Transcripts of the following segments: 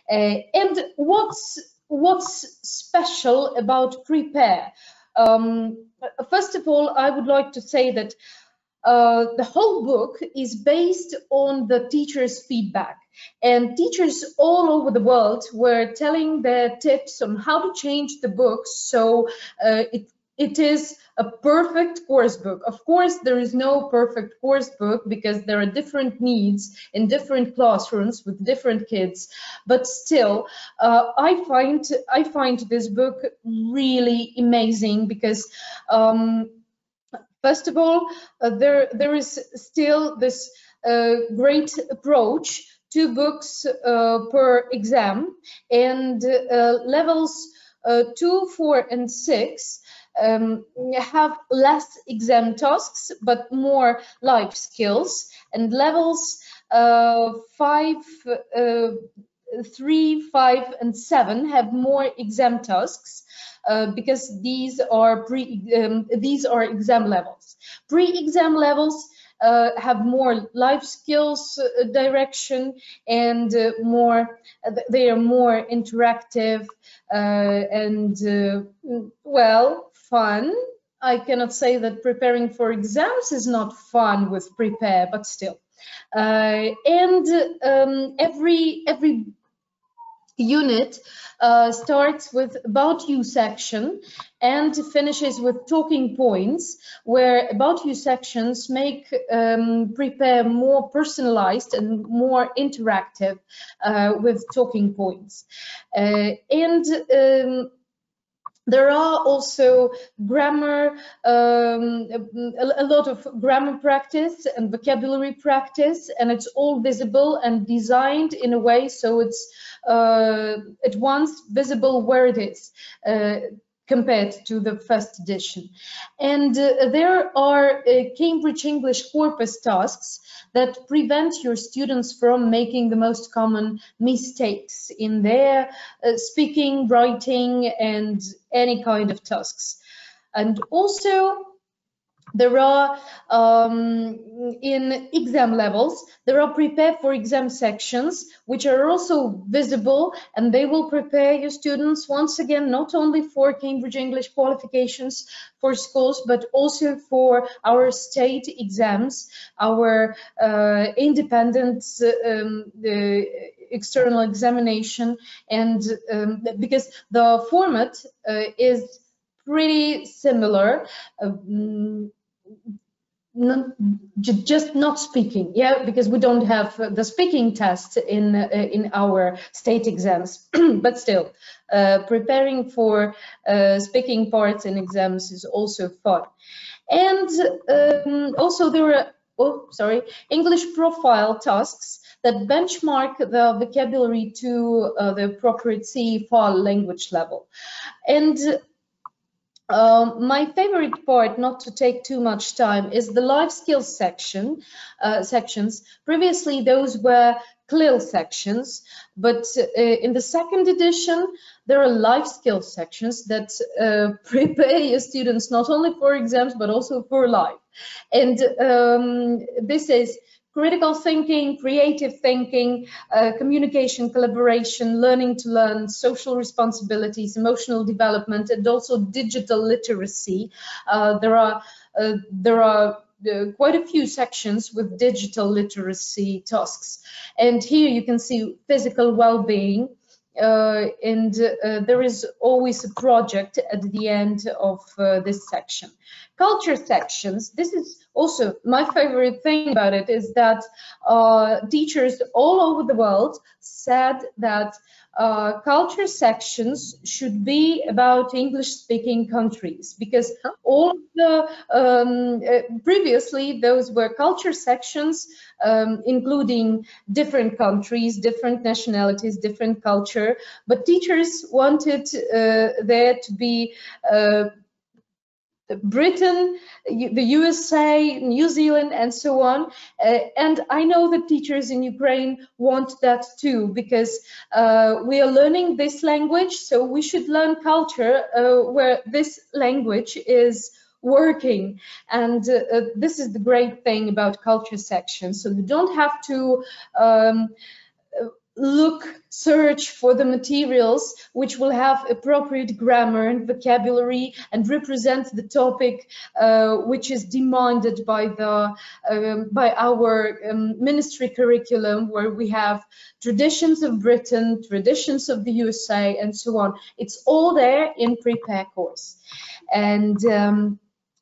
And what's special about Prepare? First of all, I would like to say that the whole book is based on the teachers' feedback, and teachers all over the world were telling their tips on how to change the book so it is a perfect course book. Of course, there is no perfect course book because there are different needs in different classrooms with different kids. But still, I find this book really amazing because, first of all, there is still this great approach, 2 books per exam, and levels 2, 4, and 6 have less exam tasks but more life skills, and levels 3, 5, and 7 have more exam tasks because these are exam levels. Pre-exam levels have more life skills direction, and they are more interactive and well, fun. I cannot say that preparing for exams is not fun with Prepare, but still. And every unit starts with About You section and finishes with talking points, where About You sections make Prepare more personalized and more interactive with talking points. There are also grammar, a lot of grammar practice and vocabulary practice, and it's all visible and designed in a way so it's at once visible where it is compared to the first edition. And there are Cambridge English corpus tasks that prevent your students from making the most common mistakes in their speaking, writing, and any kind of tasks. And also, there are, in exam levels, there are Prepare for Exam sections, which are also visible, and they will prepare your students, once again, not only for Cambridge English qualifications for schools, but also for our state exams, our independent external examination, and because the format is pretty similar, just not speaking, yeah, because we don't have the speaking test in our state exams, but still, preparing for speaking parts in exams is also fun. And also there are, English profile tasks that benchmark the vocabulary to the appropriate CE-FAL language level. And my favorite part, not to take too much time, is the life skills sections. Previously, those were CLIL sections, but in the second edition, there are life skills sections that prepare your students not only for exams, but also for life. And this is critical thinking, creative thinking, communication, collaboration, learning to learn, social responsibilities, emotional development, and also digital literacy. There are quite a few sections with digital literacy tasks. And here you can see physical well-being, and there is always a project at the end of this section. Culture sections, this is also my favorite thing about it, is that teachers all over the world said that culture sections should be about English-speaking countries, because all of the previously those were culture sections including different countries, different nationalities, different culture, but teachers wanted there to be Britain, the USA, New Zealand, and so on. And I know that teachers in Ukraine want that too, because we are learning this language, so we should learn culture where this language is working. And this is the great thing about culture section. So you don't have to search for the materials which will have appropriate grammar and vocabulary and represent the topic which is demanded by our ministry curriculum, where we have traditions of Britain, traditions of the USA, and so on. It's all there in Prepare course. And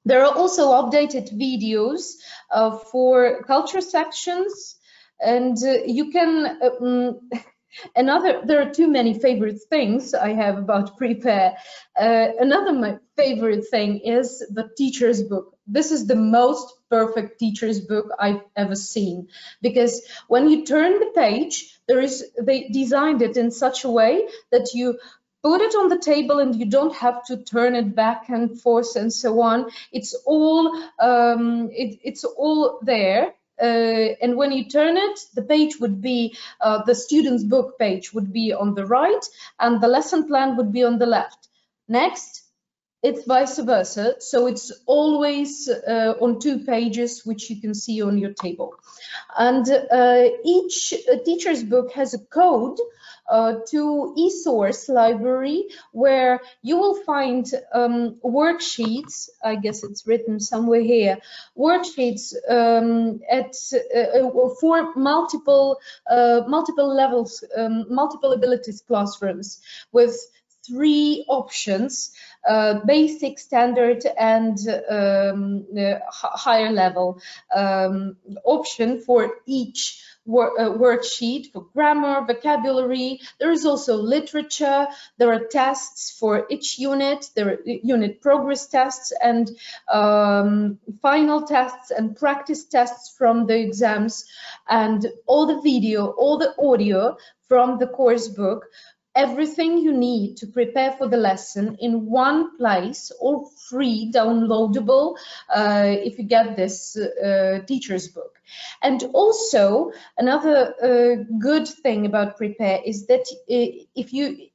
there are also updated videos for culture sections. And you can, there are too many favorite things I have about Prepare. My favorite thing is the teacher's book. This is the most perfect teacher's book I've ever seen, because when you turn the page, they designed it in such a way that you put it on the table and you don't have to turn it back and forth and so on. It's all there. And when you turn it, the page would be, the student's book page would be on the right and the lesson plan would be on the left. Next, it's vice versa. So it's always on 2 pages, which you can see on your table. And each teacher's book has a code to eSource library, where you will find worksheets. I guess it's written somewhere here. Worksheets for multiple levels, multiple abilities classrooms, with 3 options: basic, standard, and higher level option for each worksheet, for grammar, vocabulary. There is also literature. There are tests for each unit. There are unit progress tests and final tests and practice tests from the exams, and all the video, all the audio from the course book. Everything you need to prepare for the lesson in one place, all free, downloadable, if you get this teacher's book. And also, another good thing about Prepare is that if you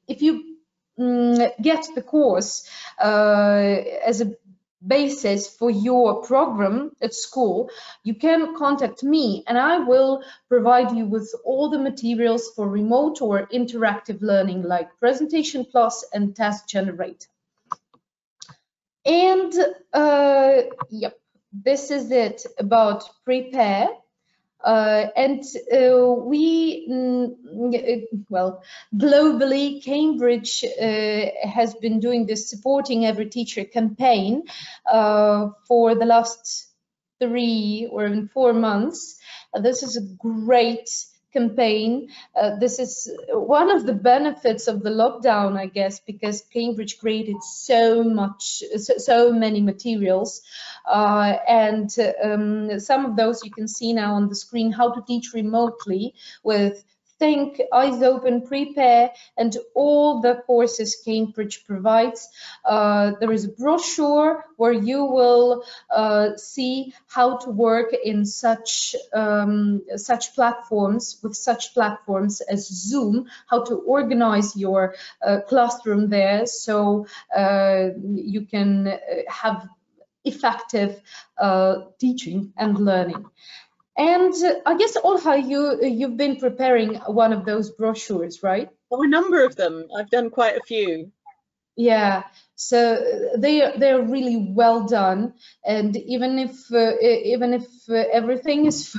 get the course as a basis for your program at school, you can contact me and I will provide you with all the materials for remote or interactive learning, like Presentation Plus and Task Generator. And yep, this is it about Prepare. Globally, Cambridge has been doing this Supporting Every Teacher campaign for the last 3 or even 4 months. This is a great campaign. This is one of the benefits of the lockdown, I guess, because Cambridge created so many materials, and some of those you can see now on the screen. How to teach remotely with Think, Eyes Open, Prepare, and all the courses Cambridge provides. There is a brochure where you will see how to work in such platforms, with such platforms as Zoom, how to organize your classroom there, so you can have effective teaching and learning. And I guess, Olga, you've been preparing one of those brochures, right? Oh, a number of them. I've done quite a few. Yeah, so they're really well done, and even if everything is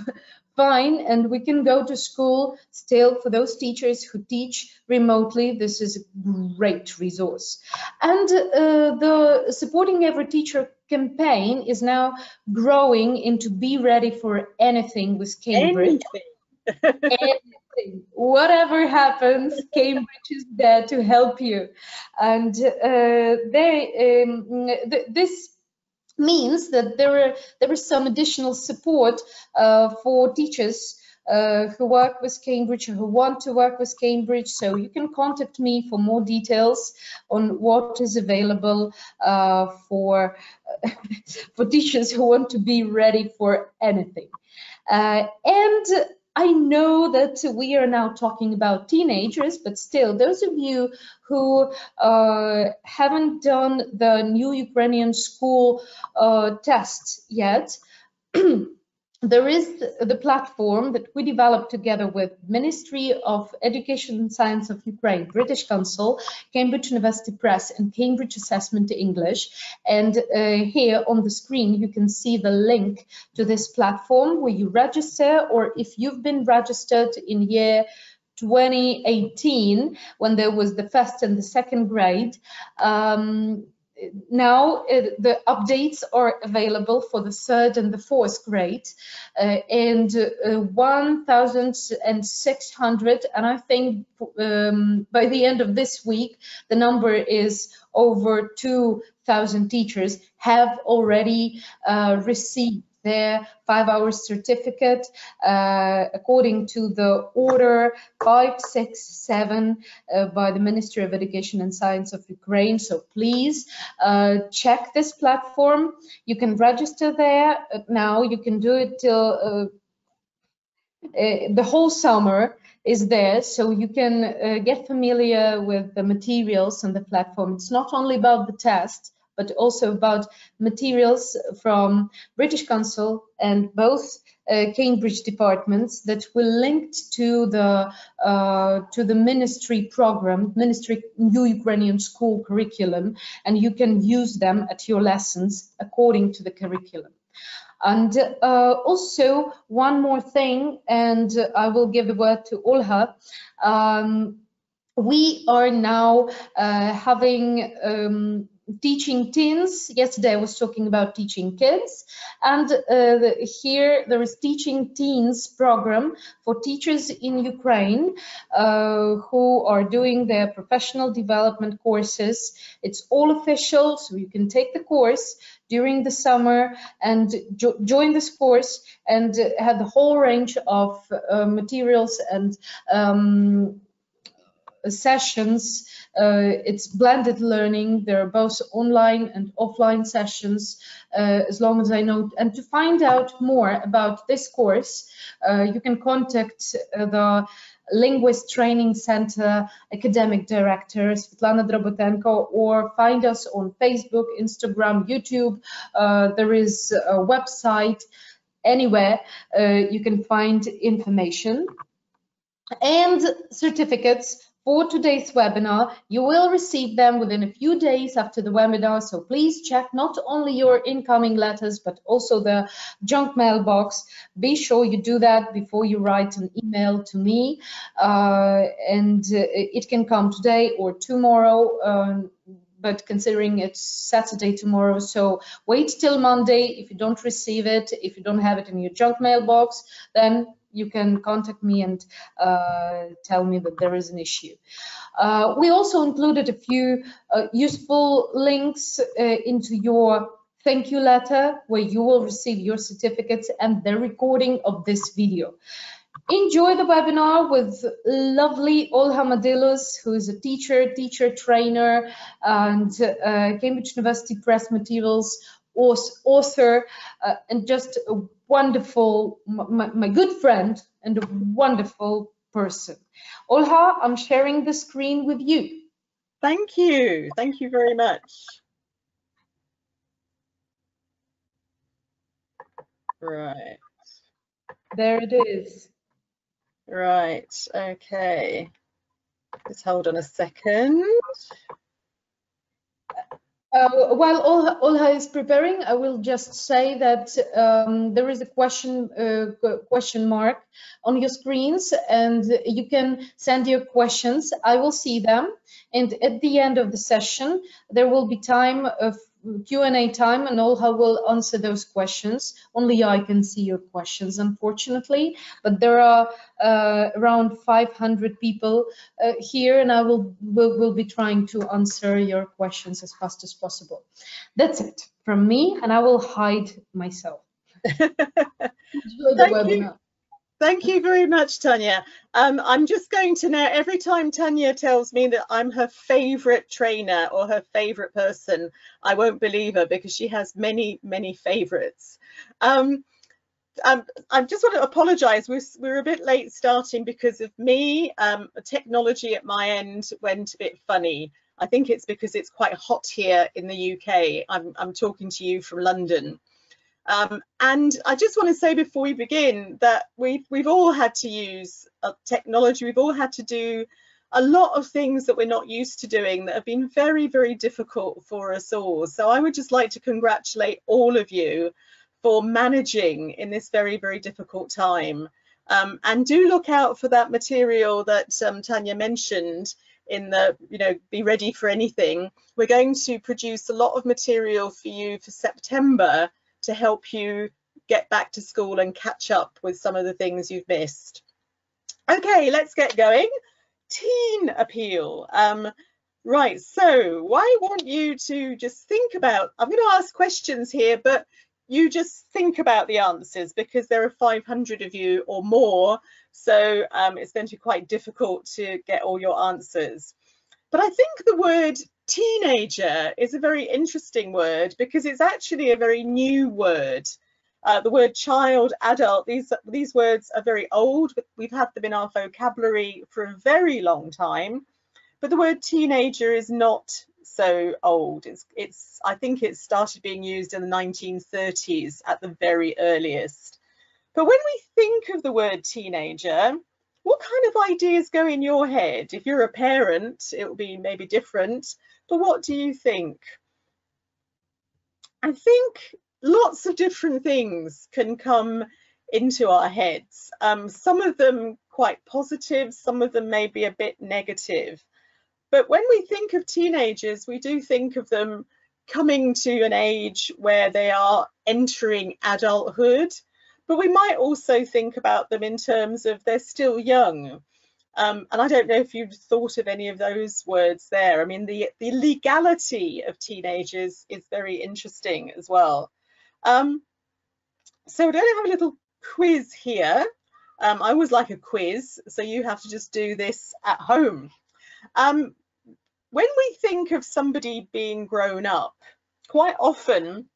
fine and we can go to school, still for those teachers who teach remotely, this is a great resource. And the Supporting Every Teacher campaign is now growing into Be Ready for Anything with Cambridge. Anything. Whatever happens, Cambridge is there to help you. And this means that there is some additional support for teachers who work with Cambridge or who want to work with Cambridge. So you can contact me for more details on what is available for teachers who want to be ready for anything. And I know that we are now talking about teenagers, but still, those of you who haven't done the new Ukrainian school test yet, there is the platform that we developed together with Ministry of Education and Science of Ukraine, British Council, Cambridge University Press, and Cambridge Assessment English. And here on the screen, you can see the link to this platform where you register, or if you've been registered in year 2018, when there was the first and the second grade, now the updates are available for the third and the fourth grade, and 1,600, and I think by the end of this week the number is over 2,000 teachers have already received their 5-hour certificate according to the order 567 by the Ministry of Education and Science of Ukraine. So please check this platform. You can register there now. You can do it till the whole summer is there, so you can get familiar with the materials on the platform. It's not only about the test, but also about materials from British Council and both Cambridge departments that will linked to the ministry program, Ministry New Ukrainian School curriculum, and you can use them at your lessons according to the curriculum. And also one more thing, and I will give the word to Olga. We are now having teaching teens. Yesterday I was talking about teaching kids, and here there is teaching teens program for teachers in Ukraine who are doing their professional development courses. It's all official, so you can take the course during the summer and join this course and have the whole range of materials and sessions. It's blended learning. There are both online and offline sessions, as long as I know. And to find out more about this course, you can contact the Linguist Training Center Academic Director, Svetlana Drobotenko, or find us on Facebook, Instagram, YouTube. There is a website. Anywhere you can find information. And certificates for today's webinar, you will receive them within a few days after the webinar, so please check not only your incoming letters, but also the junk mail box. Be sure you do that before you write an email to me, and it can come today or tomorrow, but considering it's Saturday tomorrow, so wait till Monday. If you don't receive it, if you don't have it in your junk mail box, then you can contact me and tell me that there is an issue. We also included a few useful links into your thank you letter, where you will receive your certificates and the recording of this video. Enjoy the webinar with lovely Ольго Мадилус, who is a teacher trainer, and Cambridge University Press materials author, and just a wonderful, my good friend and a wonderful person. Olga, I'm sharing the screen with you. Thank you very much. Right. There it is. Right, okay. Just hold on a second. While Olga is preparing, I will just say that there is a question mark on your screens, and you can send your questions. I will see them, and at the end of the session, there will be time of Q&A time, and Olga will answer those questions. Only I can see your questions, unfortunately, but there are around 500 people here, and I will be trying to answer your questions as fast as possible. That's it from me, and I will hide myself. Enjoy the webinar. Thank you very much, Tanya. I'm just going to now, every time Tanya tells me that I'm her favorite trainer or her favorite person, I won't believe her, because she has many, many favorites. I just want to apologize. We're a bit late starting because of me. Technology at my end went a bit funny. I think it's because it's quite hot here in the UK. I'm talking to you from London. And I just want to say before we begin that we've all had to use technology. We've all had to do a lot of things that we're not used to doing that have been very, very difficult for us all. So I would just like to congratulate all of you for managing in this very, very difficult time. And do look out for that material that Tanya mentioned in the, be ready for anything. We're going to produce a lot of material for you for September to help you get back to school and catch up with some of the things you've missed. Okay, let's get going. Teen Apeal. Right, so I want you to just think about, I'm going to ask questions here, but you just think about the answers because there are 500 of you or more, so it's going to be quite difficult to get all your answers. But I think the word teenager is a very interesting word because it's actually a very new word. The word child, adult, these words are very old, but we've had them in our vocabulary for a very long time. But the word teenager is not so old. I think it started being used in the 1930s at the very earliest. But when we think of the word teenager, what kind of ideas go in your head? If you're a parent, it will be maybe different, but what do you think? I think lots of different things can come into our heads. Some of them quite positive, some of them may be a bit negative. But when we think of teenagers, we do think of them coming to an age where they are entering adulthood, but we might also think about them in terms of they're still young. And I don't know if you've thought of any of those words there. I mean, the legality of teenagers is very interesting as well. So we're going to have a little quiz here. I always like a quiz, so you have to just do this at home. When we think of somebody being grown up, quite often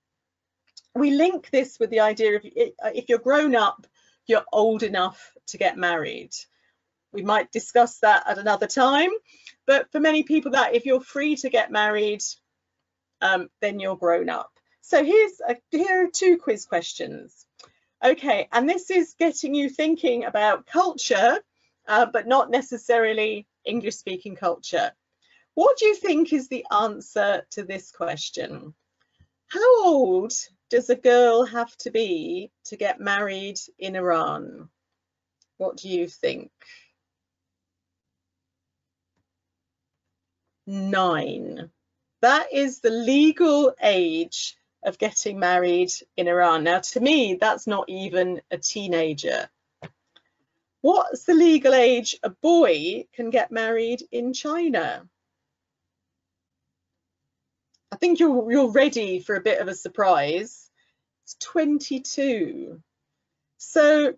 we link this with the idea of if you're grown up, you're old enough to get married. We might discuss that at another time, but for many people that if you're free to get married, then you're grown up. So here are two quiz questions. Okay, and this is getting you thinking about culture, but not necessarily English-speaking culture. What do you think is the answer to this question? How old does a girl have to be to get married in Iran? What do you think? 9. That is the legal age of getting married in Iran. Now, to me, that's not even a teenager. What's the legal age a boy can get married in China? I think you're ready for a bit of a surprise. It's 22. So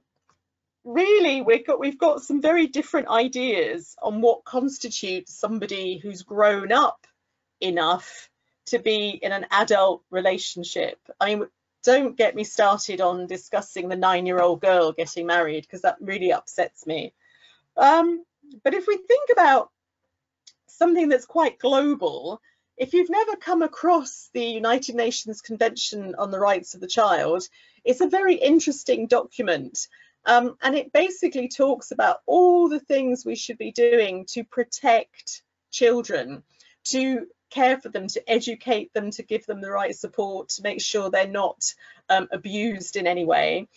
really, we've got some very different ideas on what constitutes somebody who's grown up enough to be in an adult relationship. I mean, don't get me started on discussing the 9-year-old girl getting married because that really upsets me. But if we think about something that's quite global, if you've never come across the United Nations Convention on the Rights of the Child, it's a very interesting document. And it basically talks about all the things we should be doing to protect children, to care for them, to educate them, to give them the right support, to make sure they're not abused in any way.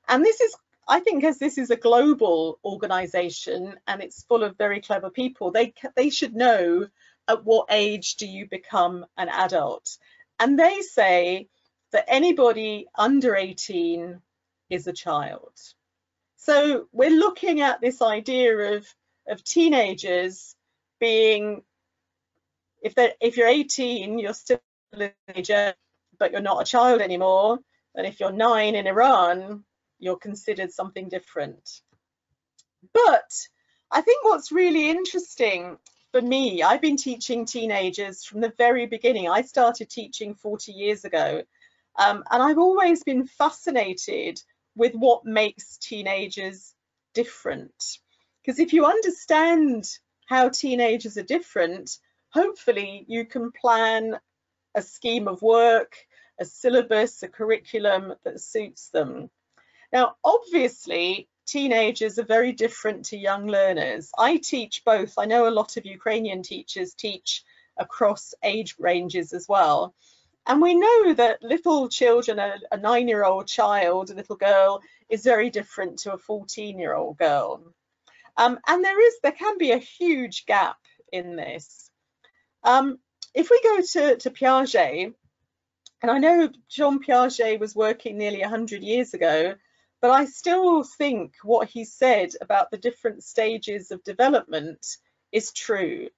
And this is, I think, as this is a global organization and it's full of very clever people, they should know at what age do you become an adult. And they say that anybody under 18 is a child. So we're looking at this idea of teenagers being, if you're 18, you're still a teenager, but you're not a child anymore. And if you're 9 in Iran, you're considered something different. But I think what's really interesting for me, I've been teaching teenagers from the very beginning. I started teaching 40 years ago, and I've always been fascinated with what makes teenagers different. Because if you understand how teenagers are different, hopefully you can plan a scheme of work, a syllabus, a curriculum that suits them. Now, obviously, teenagers are very different to young learners. I teach both. I know a lot of Ukrainian teachers teach across age ranges as well. And we know that little children, a 9-year-old child, a little girl, is very different to a 14-year-old girl. And there can be a huge gap in this. If we go to Piaget, and I know Jean Piaget was working nearly 100 years ago, but I still think what he said about the different stages of development is true.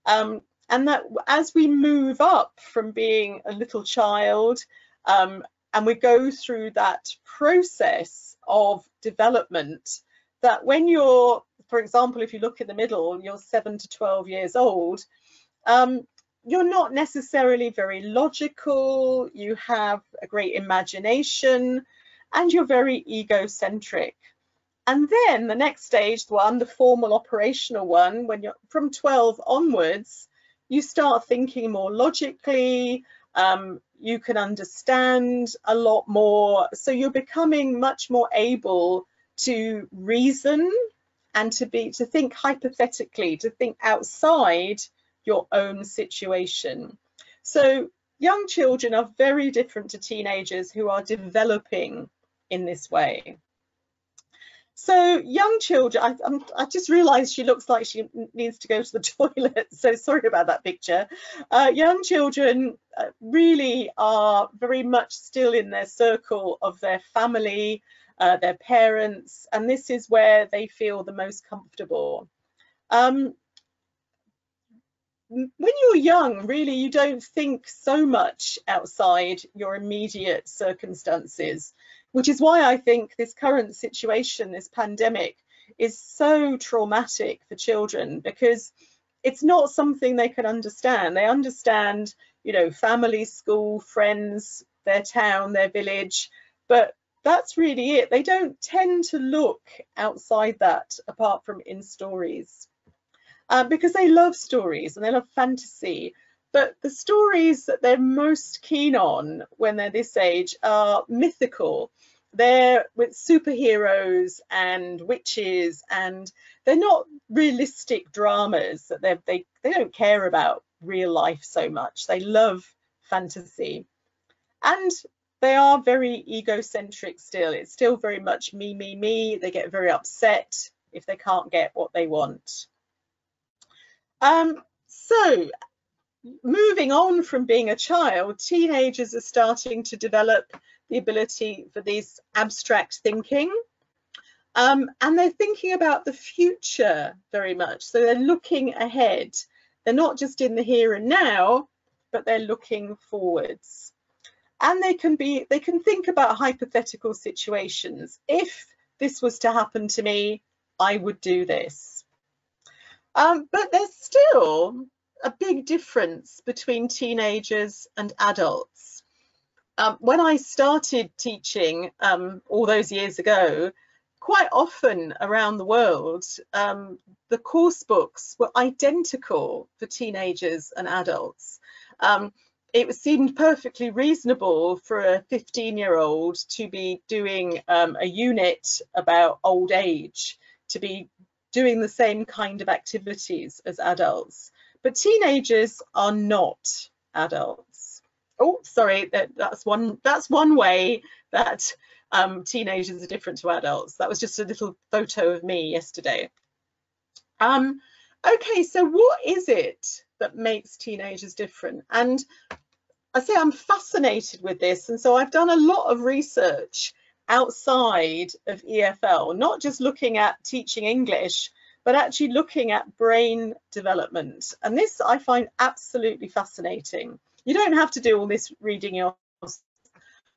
And that as we move up from being a little child and we go through that process of development, that when you're, for example, if you look in the middle, you're 7 to 12 years old, you're not necessarily very logical, you have a great imagination, and you're very egocentric. And then the next stage, the formal operational one, when you're from 12 onwards, you start thinking more logically, you can understand a lot more. So you're becoming much more able to reason and to think hypothetically, to think outside your own situation. So young children are very different to teenagers who are developing in this way. So young children, I just realized she looks like she needs to go to the toilet, so sorry about that picture. Young children really are very much still in their circle of their family, their parents, and this is where they feel the most comfortable. When you're young, really, you don't think so much outside your immediate circumstances, which is why I think this current situation, this pandemic, is so traumatic for children, because it's not something they can understand. They understand, you know, family, school, friends, their town, their village, but that's really it. They don't tend to look outside that apart from in stories. Because they love stories and they love fantasy, but the stories that they're most keen on when they're this age are mythical. They're with superheroes and witches, and they're not realistic dramas. That they don't care about real life so much. They love fantasy, and they are very egocentric still. It's still very much me, me, me. They get very upset if they can't get what they want. So moving on from being a child, teenagers are starting to develop the ability for this abstract thinking, and they're thinking about the future very much. So they're looking ahead. They're not just in the here and now, but they're looking forwards. And they can think about hypothetical situations. If this was to happen to me, I would do this. But there's still a big difference between teenagers and adults. When I started teaching all those years ago, quite often around the world, the course books were identical for teenagers and adults. It seemed perfectly reasonable for a 15-year-old to be doing a unit about old age, to be doing the same kind of activities as adults, but teenagers are not adults. Oh, sorry, that's one way that teenagers are different to adults. That was just a little photo of me yesterday. Okay, so what is it that makes teenagers different? And I say I'm fascinated with this, and so I've done a lot of research outside of EFL, not just looking at teaching English, but actually looking at brain development. And this I find absolutely fascinating. You don't have to do all this reading yourself.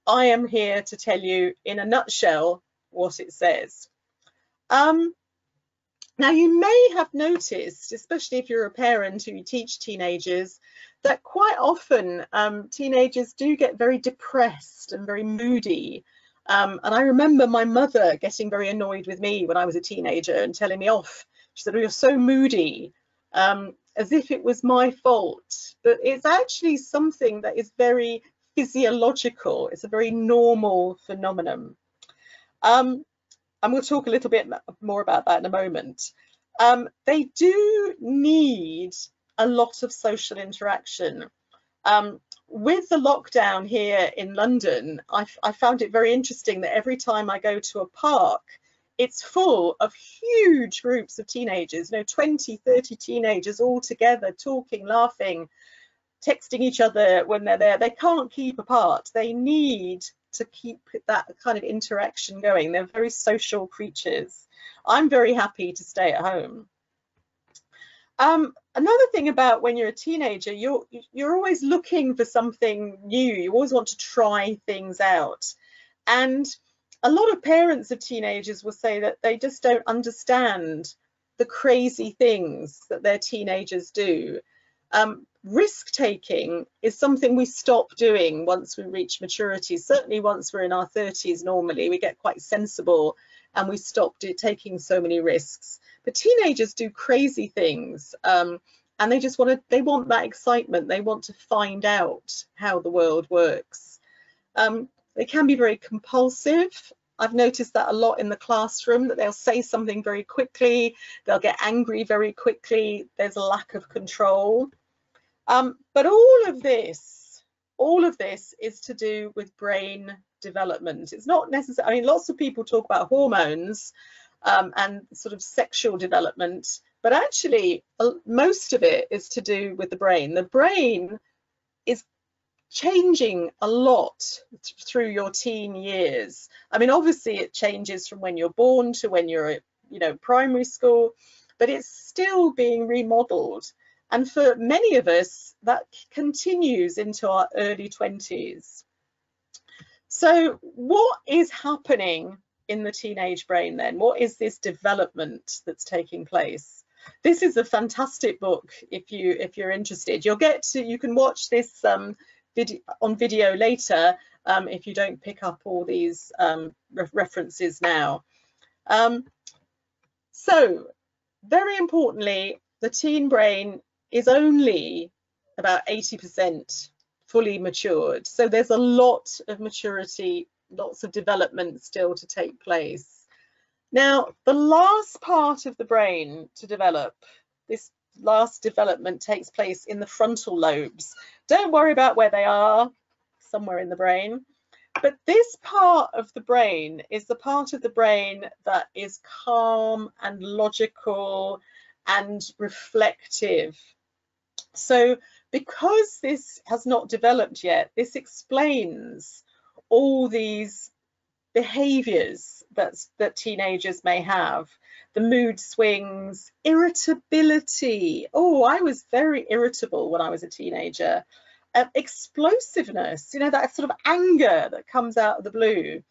I am here to tell you in a nutshell what it says. Now, you may have noticed, especially if you're a parent who teach teenagers, that quite often teenagers do get very depressed and very moody. And I remember my mother getting very annoyed with me when I was a teenager and telling me off. She said, "Oh, you're so moody," as if it was my fault. But it's actually something that is very physiological. It's a very normal phenomenon. And we'll talk a little bit more about that in a moment. They do need a lot of social interaction. With the lockdown here in London, I found it very interesting that every time I go to a park, it's full of huge groups of teenagers, 20, 30 teenagers all together, talking, laughing, texting each other when they're there. They can't keep apart. They need to keep that kind of interaction going. They're very social creatures. I'm very happy to stay at home. Another thing about when you're a teenager, you're always looking for something new. You always want to try things out. And a lot of parents of teenagers will say that they just don't understand the crazy things that their teenagers do. Risk-taking is something we stop doing once we reach maturity. Certainly once we're in our 30s, normally we get quite sensible and we stop taking so many risks. But teenagers do crazy things, and they just want that excitement. They want to find out how the world works. They can be very compulsive. I've noticed that a lot in the classroom, that they'll say something very quickly, they'll get angry very quickly, there's a lack of control. But all of this is to do with brain development. It's not necessarily, I mean, lots of people talk about hormones and sort of sexual development, but actually most of it is to do with the brain. The brain is changing a lot through your teen years. I mean, obviously it changes from when you're born to when you're at, primary school, but it's still being remodeled. And for many of us, that continues into our early 20s. So what is happening in the teenage brain then? What is this development that's taking place? This is a fantastic book if you're interested. You can watch this on video later if you don't pick up all these references now. So very importantly, the teen brain is only about 80% fully matured. So there's a lot of maturity, lots of development still to take place. Now, the last part of the brain to develop, this last development takes place in the frontal lobes. Don't worry about where they are, somewhere in the brain. But this part of the brain is the part of the brain that is calm and logical and reflective. So because this has not developed yet, this explains all these behaviors that teenagers may have. The mood swings, irritability. Oh, I was very irritable when I was a teenager. Explosiveness, that sort of anger that comes out of the blue.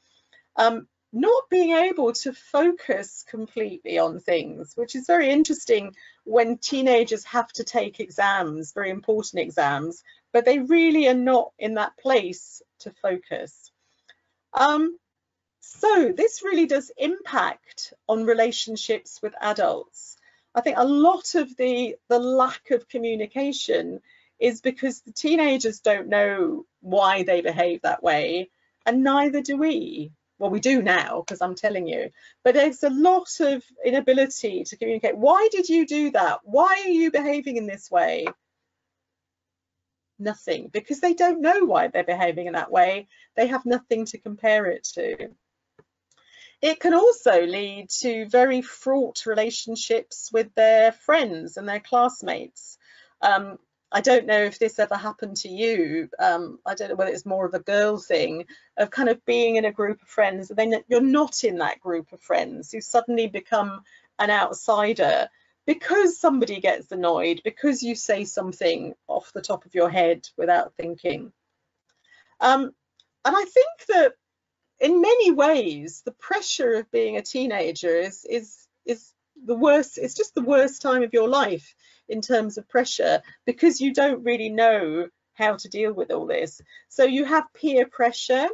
Not being able to focus completely on things, which is very interesting when teenagers have to take exams, very important exams, but they really are not in that place to focus. So this really does impact on relationships with adults. I think a lot of the lack of communication is because the teenagers don't know why they behave that way, and neither do we. Well, we do now, because I'm telling you, but there's a lot of inability to communicate. Why did you do that? Why are you behaving in this way? Nothing, because they don't know why they're behaving in that way. They have nothing to compare it to. It can also lead to very fraught relationships with their friends and their classmates. I don't know if this ever happened to you. I don't know whether it's more of a girl thing, of kind of being in a group of friends and then you're not in that group of friends. You suddenly become an outsider because somebody gets annoyed, because you say something off the top of your head without thinking. And I think that in many ways, the pressure of being a teenager is the worst. It's just the worst time of your life in terms of pressure, because you don't really know how to deal with all this. So you have peer pressure.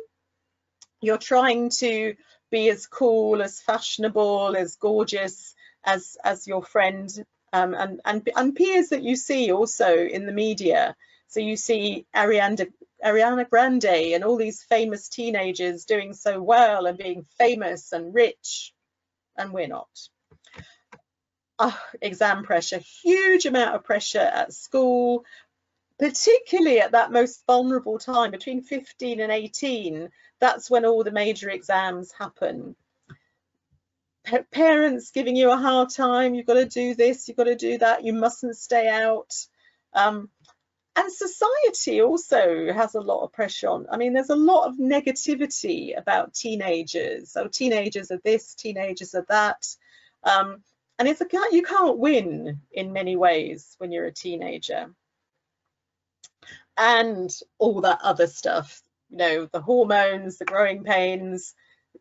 You're trying to be as cool, as fashionable, as gorgeous as your friend, and peers that you see also in the media. So you see Ariana Ariana Grande and all these famous teenagers doing so well and being famous and rich, and we're not. Exam pressure, huge amount of pressure at school, particularly at that most vulnerable time between 15 and 18. That's when all the major exams happen. Parents giving you a hard time, you've got to do this, you've got to do that, you mustn't stay out. And society also has a lot of pressure on. I mean, there's a lot of negativity about teenagers. So teenagers are this, teenagers are that. And it's you can't win in many ways when you're a teenager. And all that other stuff, you know, the hormones, the growing pains,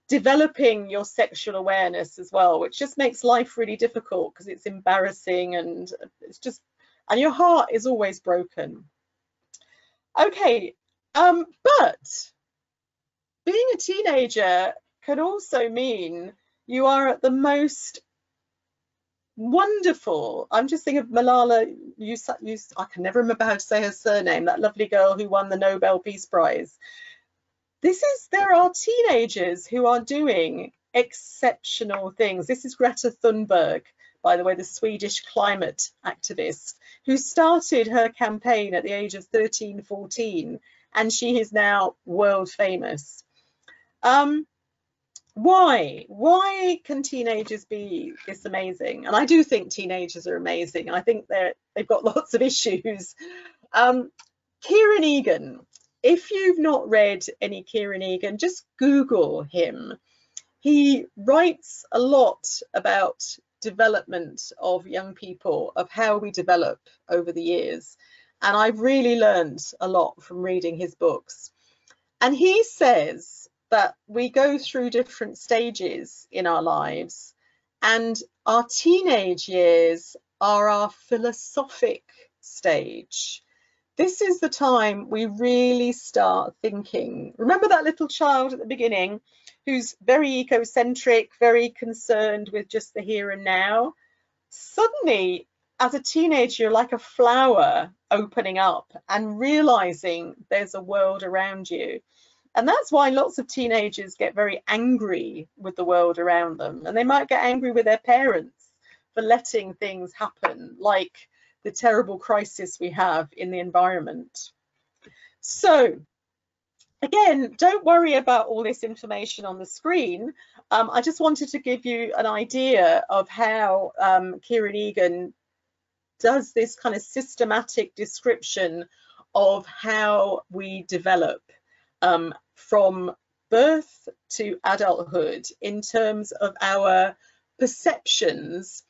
developing your sexual awareness as well, which just makes life really difficult because it's embarrassing and it's just, and your heart is always broken. Okay, but being a teenager can also mean you are at the most wonderful. I'm just thinking of Malala I can never remember how to say her surname, that lovely girl who won the Nobel Peace Prize. There are teenagers who are doing exceptional things. This is Greta Thunberg, by the way, the Swedish climate activist, who started her campaign at the age of 13, 14, and she is now world famous. Why can teenagers be this amazing? And I do think teenagers are amazing. I think they've got lots of issues. Kieran Egan, if you've not read any Kieran Egan, just Google him. He writes a lot about development of young people, of how we develop over the years. And I've really learned a lot from reading his books. And he says that we go through different stages in our lives, and our teenage years are our philosophic stage. This is the time we really start thinking. Remember that little child at the beginning who's very ecocentric, very concerned with just the here and now? Suddenly, as a teenager, you're like a flower opening up and realizing there's a world around you. And that's why lots of teenagers get very angry with the world around them. And they might get angry with their parents for letting things happen, like the terrible crisis we have in the environment. So again, don't worry about all this information on the screen. I just wanted to give you an idea of how Kieran Egan does this kind of systematic description of how we develop from birth to adulthood in terms of our perceptions,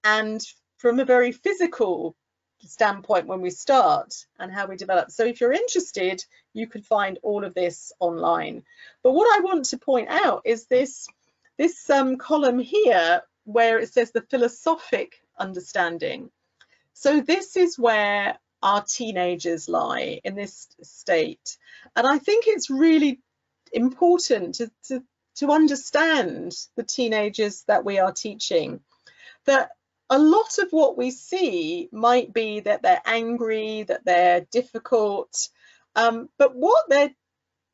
and from a very physical standpoint when we start and how we develop. So if you're interested, you can find all of this online. But what I want to point out is this column here where it says the philosophic understanding. So this is where our teenagers lie, in this state. And I think it's really important to understand the teenagers that we are teaching, that a lot of what we see might be that they're angry, that they're difficult, but what they're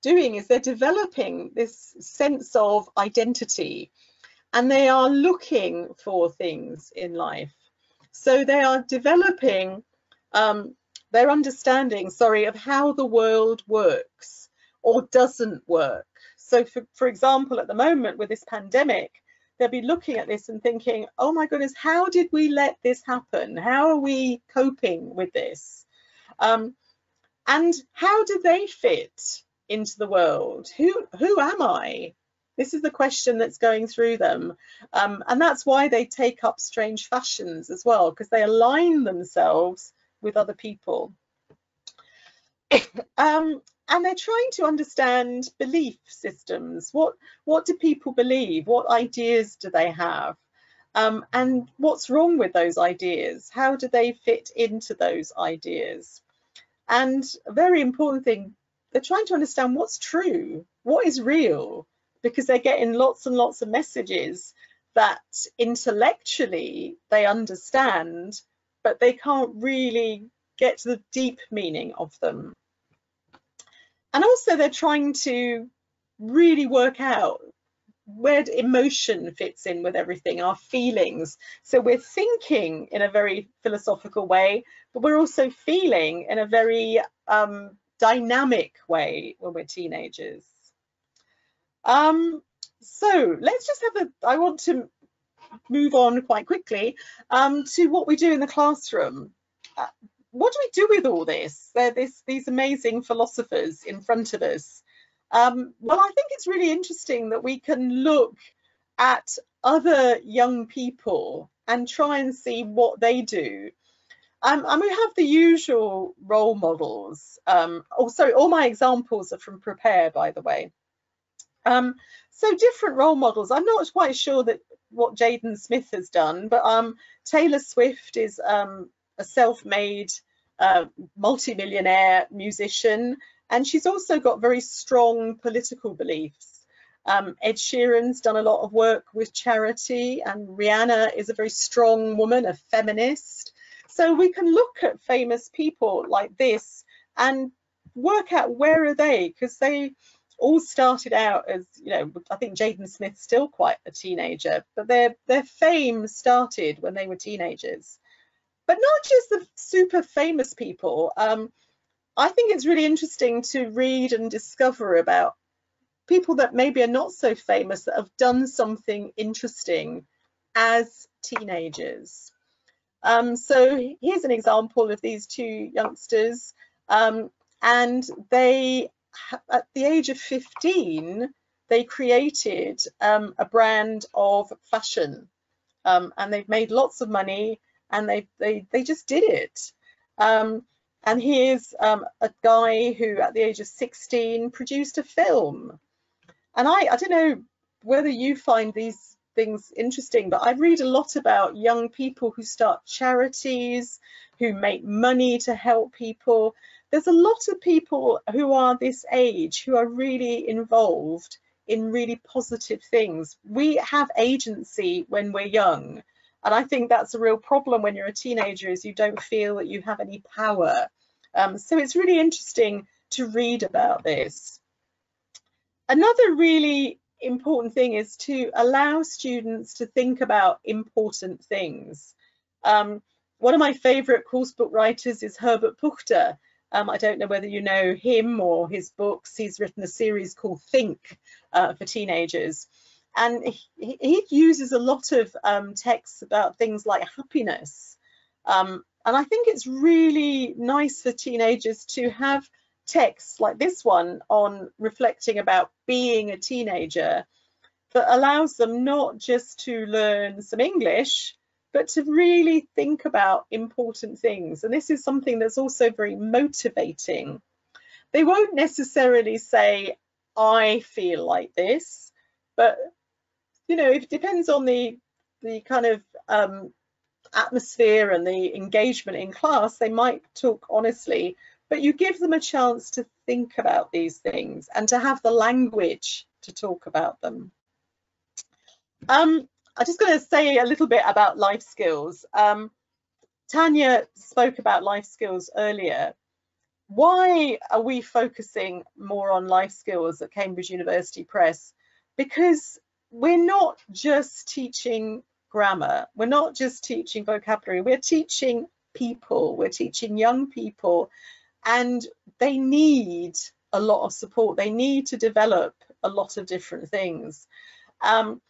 doing is they're developing this sense of identity, and they are looking for things in life. So they are developing their understanding, of how the world works or doesn't work. So for example, at the moment with this pandemic, they'll be looking at this and thinking, oh my goodness, how did we let this happen? How are we coping with this? And how do they fit into the world? Who am I? This is the question that's going through them. And that's why they take up strange fashions as well, because they align themselves with other people. And they're trying to understand belief systems. What do people believe? What ideas do they have? And what's wrong with those ideas? How do they fit into those ideas? And a very important thing, they're trying to understand what's true, what is real, because they're getting lots and lots of messages that intellectually they understand, but they can't really get to the deep meaning of them. And also they're trying to really work out where emotion fits in with everything, our feelings. So we're thinking in a very philosophical way, but we're also feeling in a very dynamic way when we're teenagers. So let's just have I want to move on quite quickly to what we do in the classroom. What do we do with all this? These amazing philosophers in front of us. Well, I think it's really interesting that we can look at other young people and try and see what they do. And we have the usual role models. Also, all my examples are from Prepare, by the way. So different role models. I'm not quite sure that what Jaden Smith has done, but Taylor Swift is a self-made multi-millionaire musician, and she's also got very strong political beliefs. Ed Sheeran's done a lot of work with charity, and Rihanna is a very strong woman, a feminist. So we can look at famous people like this and work out where are they, because they all started out as, you know, I think Jaden Smith's still quite a teenager, but their fame started when they were teenagers. But not just the super famous people. I think it's really interesting to read and discover about people that maybe are not so famous that have done something interesting as teenagers. So here's an example of these two youngsters, and they, at the age of 15, they created a brand of fashion, and they've made lots of money, and they just did it. And here's a guy who at the age of 16 produced a film. And I don't know whether you find these things interesting, but I read a lot about young people who start charities, who make money to help people. There's a lot of people who are this age who are really involved in really positive things. We have agency when we're young, and I think that's a real problem when you're a teenager, is you don't feel that you have any power. So it's really interesting to read about this. Another really important thing is to allow students to think about important things. One of my favorite course book writers is Herbert Puchter. I don't know whether you know him or his books. He's written a series called Think for teenagers. And he uses a lot of texts about things like happiness. And I think it's really nice for teenagers to have texts like this one on reflecting about being a teenager that allows them not just to learn some English, but to really think about important things. And this is something that's also very motivating. They won't necessarily say, I feel like this, but, you know, it depends on the kind of atmosphere and the engagement in class. They might talk honestly, but you give them a chance to think about these things and to have the language to talk about them. I'm just going to say a little bit about life skills. Tanya spoke about life skills earlier. Why are we focusing more on life skills at Cambridge University Press? Because we're not just teaching grammar, we're not just teaching vocabulary, we're teaching people, we're teaching young people, and they need a lot of support. They need to develop a lot of different things. And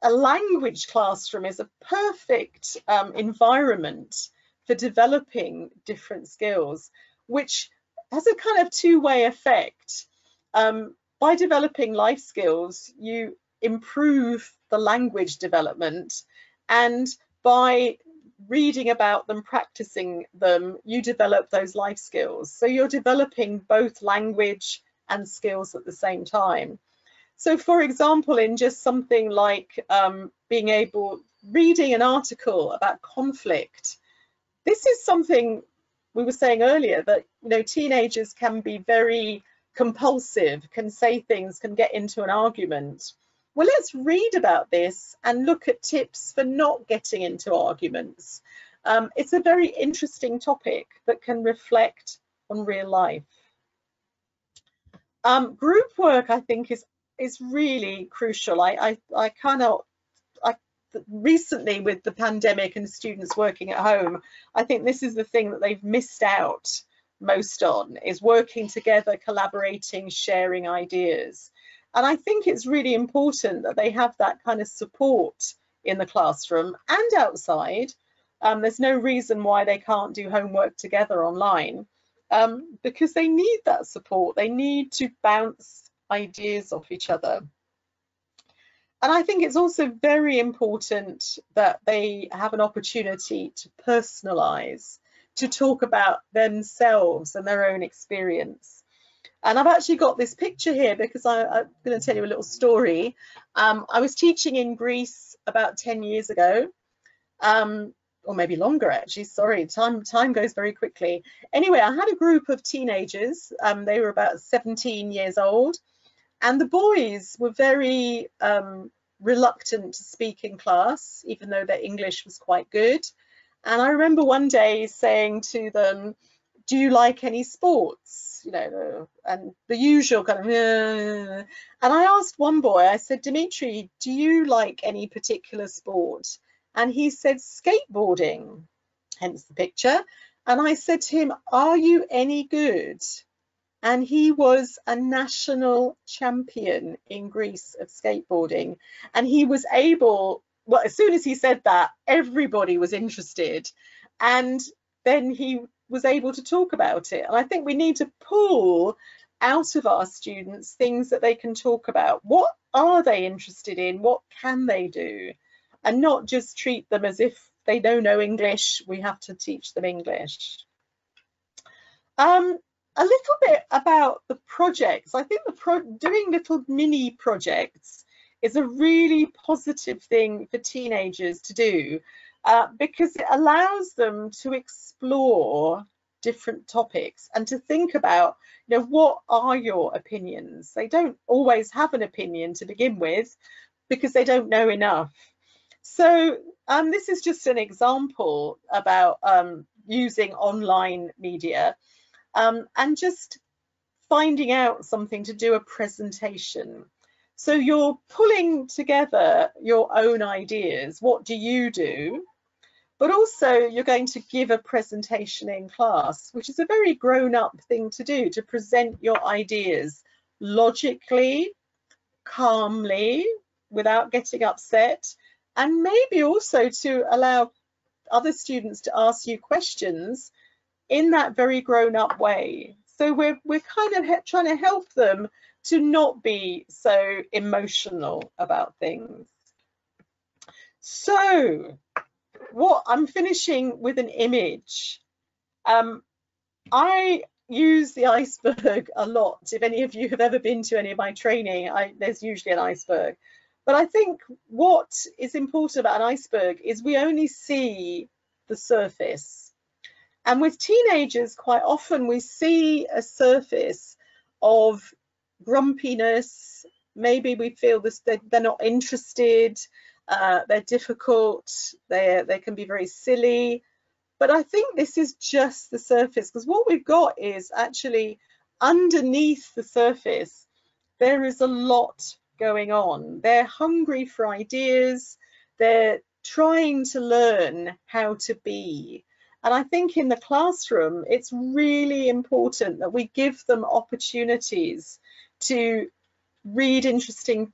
a language classroom is a perfect environment for developing different skills, which has a kind of two-way effect. By developing life skills, you improve the language development, and by reading about them, practicing them, you develop those life skills. So you're developing both language and skills at the same time. So for example, in just something like reading an article about conflict, this is something we were saying earlier, that, you know, teenagers can be very compulsive, can say things, can get into an argument. Well, let's read about this and look at tips for not getting into arguments. It's a very interesting topic that can reflect on real life. Group work, I think, is really crucial. Recently, with the pandemic and students working at home, I think this is the thing that they've missed out most on, is working together, collaborating, sharing ideas. And I think it's really important that they have that kind of support in the classroom and outside. There's no reason why they can't do homework together online, because they need that support. They need to bounce ideas off each other. And I think it's also very important that they have an opportunity to personalize, to talk about themselves and their own experience. And I've actually got this picture here because I'm going to tell you a little story. I was teaching in Greece about 10 years ago, or maybe longer actually, sorry, time goes very quickly. Anyway, I had a group of teenagers, they were about 17 years old, and the boys were very reluctant to speak in class, even though their English was quite good. And I remember one day saying to them, do you like any sports? You know, and the usual kind of, and I asked one boy, I said, Dimitri, do you like any particular sport? And he said skateboarding, hence the picture. And I said to him, are you any good? And he was a national champion in Greece of skateboarding. And he was able, well, as soon as he said that, everybody was interested. And then he was able to talk about it. And I think we need to pull out of our students things that they can talk about. What are they interested in? What can they do? And not just treat them as if they don't know English, we have to teach them English. A little bit about the projects. I think doing little mini projects is a really positive thing for teenagers to do, because it allows them to explore different topics and to think about, you know, what are your opinions? They don't always have an opinion to begin with because they don't know enough. So this is just an example about using online media. And just finding out something to do a presentation. So you're pulling together your own ideas. What do you do? But also you're going to give a presentation in class, which is a very grown-up thing to do, to present your ideas logically, calmly, without getting upset, and maybe also to allow other students to ask you questions in that very grown-up way. So we're kind of trying to help them to not be so emotional about things. So what I'm finishing with an image. I use the iceberg a lot. If any of you have ever been to any of my training, there's usually an iceberg. But I think what is important about an iceberg is we only see the surface. And with teenagers, quite often we see a surface of grumpiness. Maybe we feel that they're not interested, they're difficult, they can be very silly. But I think this is just the surface, because what we've got is actually underneath the surface, there is a lot going on. They're hungry for ideas, they're trying to learn how to be. And I think in the classroom, it's really important that we give them opportunities to read interesting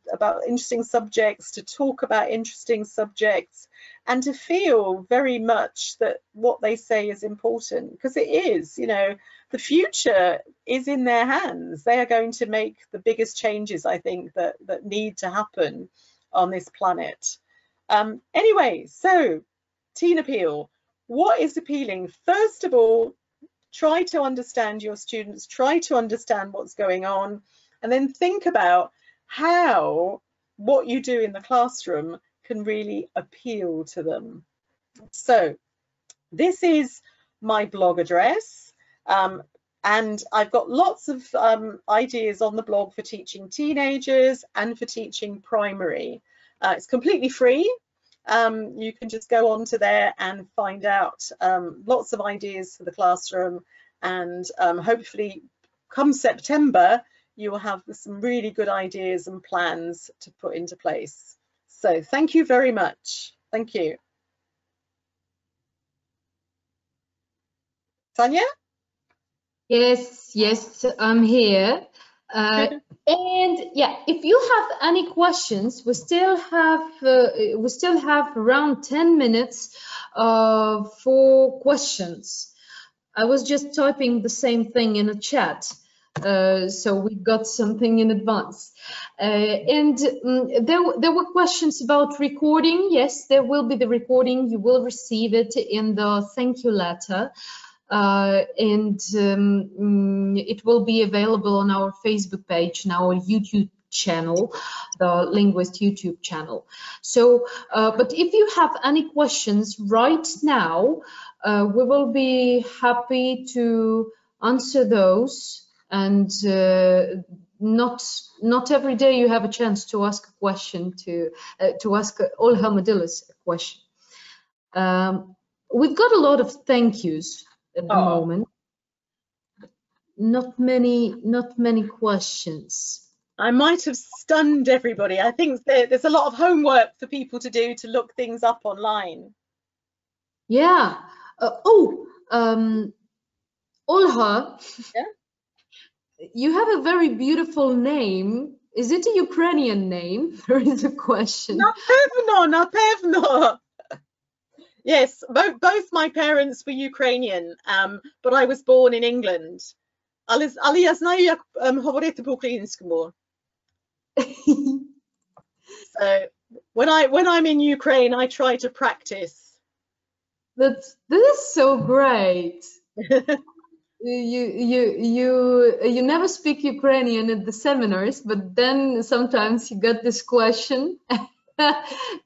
subjects, to talk about interesting subjects, and to feel very much that what they say is important, because it is, you know, the future is in their hands. They are going to make the biggest changes, I think, that need to happen on this planet. Anyway, so Teen Apeal. What is appealing? First of all, try to understand your students, try to understand what's going on, and then think about how what you do in the classroom can really appeal to them. So this is my blog address, and I've got lots of ideas on the blog for teaching teenagers and for teaching primary. It's completely free. You can just go onto there and find out lots of ideas for the classroom, and hopefully come September you will have some really good ideas and plans to put into place. So thank you very much. Thank you. Tanya? Yes, I'm here. And yeah, if you have any questions, we still have around 10 minutes for questions. I was just typing the same thing in a chat, so we got something in advance. And there were questions about recording. Yes, there will be the recording. You will receive it in the thank you letter. And it will be available on our Facebook page and our YouTube channel, the Linguist YouTube channel. So, but if you have any questions right now, we will be happy to answer those. And not every day you have a chance to ask a question, to ask Ольго Мадилус a question. We've got a lot of thank yous at the moment. Not many questions. I might have stunned everybody. I think there's a lot of homework for people to do to look things up online. Yeah. Olha, yeah? You have a very beautiful name. Is it a Ukrainian name? There is a question. Napevno. Yes, both my parents were Ukrainian, but I was born in England. Але я знаю, як говорити по-українському. So when I'm in Ukraine, I try to practice. This is so great. You never speak Ukrainian at the seminars, but then sometimes you get this question.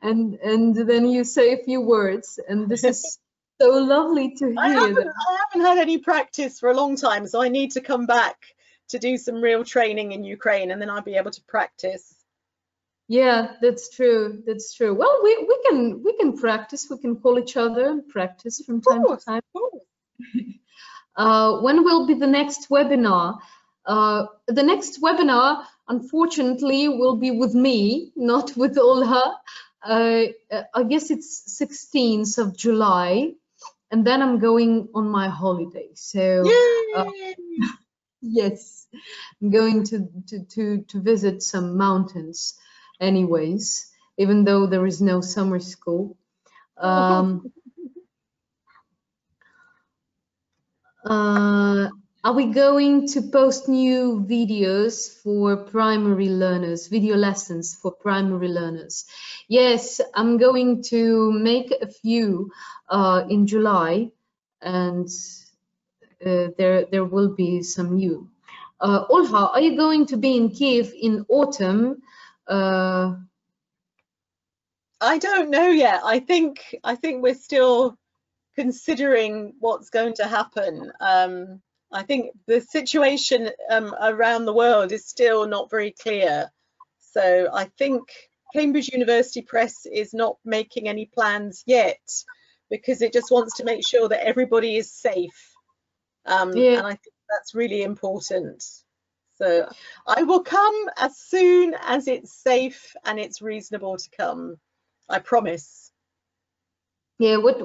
and then you say a few words, and this is so lovely to hear. I haven't had any practice for a long time, so I need to come back to do some real training in Ukraine, and then I'll be able to practice. Yeah, that's true. That's true. Well, we can practice. We can call each other and practice from time to time. When will be the next webinar? The next webinar, unfortunately, will be with me, not with Olga. I guess it's 16th of July, and then I'm going on my holiday. So yes, I'm going to visit some mountains anyways, even though there is no summer school. Are we going to post new videos for primary learners, video lessons for primary learners? Yes, I'm going to make a few in July, and there will be some new. Olga, are you going to be in Kiev in autumn? I don't know yet. I think we're still considering what's going to happen. I think the situation around the world is still not very clear. So I think Cambridge University Press is not making any plans yet, because it just wants to make sure that everybody is safe. And I think that's really important. So I will come as soon as it's safe and it's reasonable to come. I promise. Yeah, what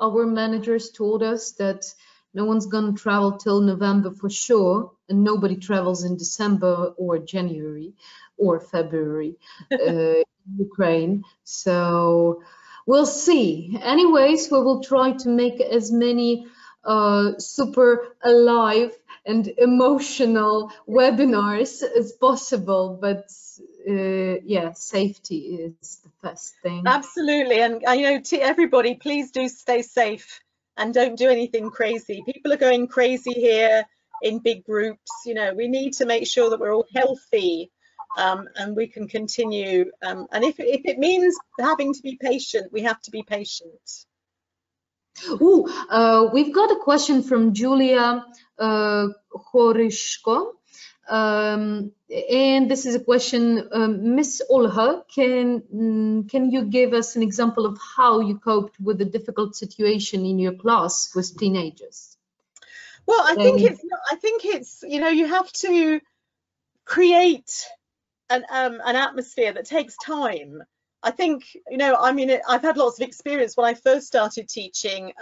our managers told us, that no one's gonna travel till November for sure, and nobody travels in December or January or February in Ukraine. So we'll see. Anyways, we will try to make as many super alive and emotional webinars as possible, but yeah, safety is the first thing. Absolutely. And to everybody, please do stay safe and don't do anything crazy. People are going crazy here in big groups. We need to make sure that we're all healthy, and we can continue. And if it means having to be patient, we have to be patient. We've got a question from Julia Horishko. And this is a question, Miss Olga, can you give us an example of how you coped with a difficult situation in your class with teenagers? Well, I think it's you know, you have to create an atmosphere that takes time. I think, you know, I mean, I've had lots of experience. When I first started teaching,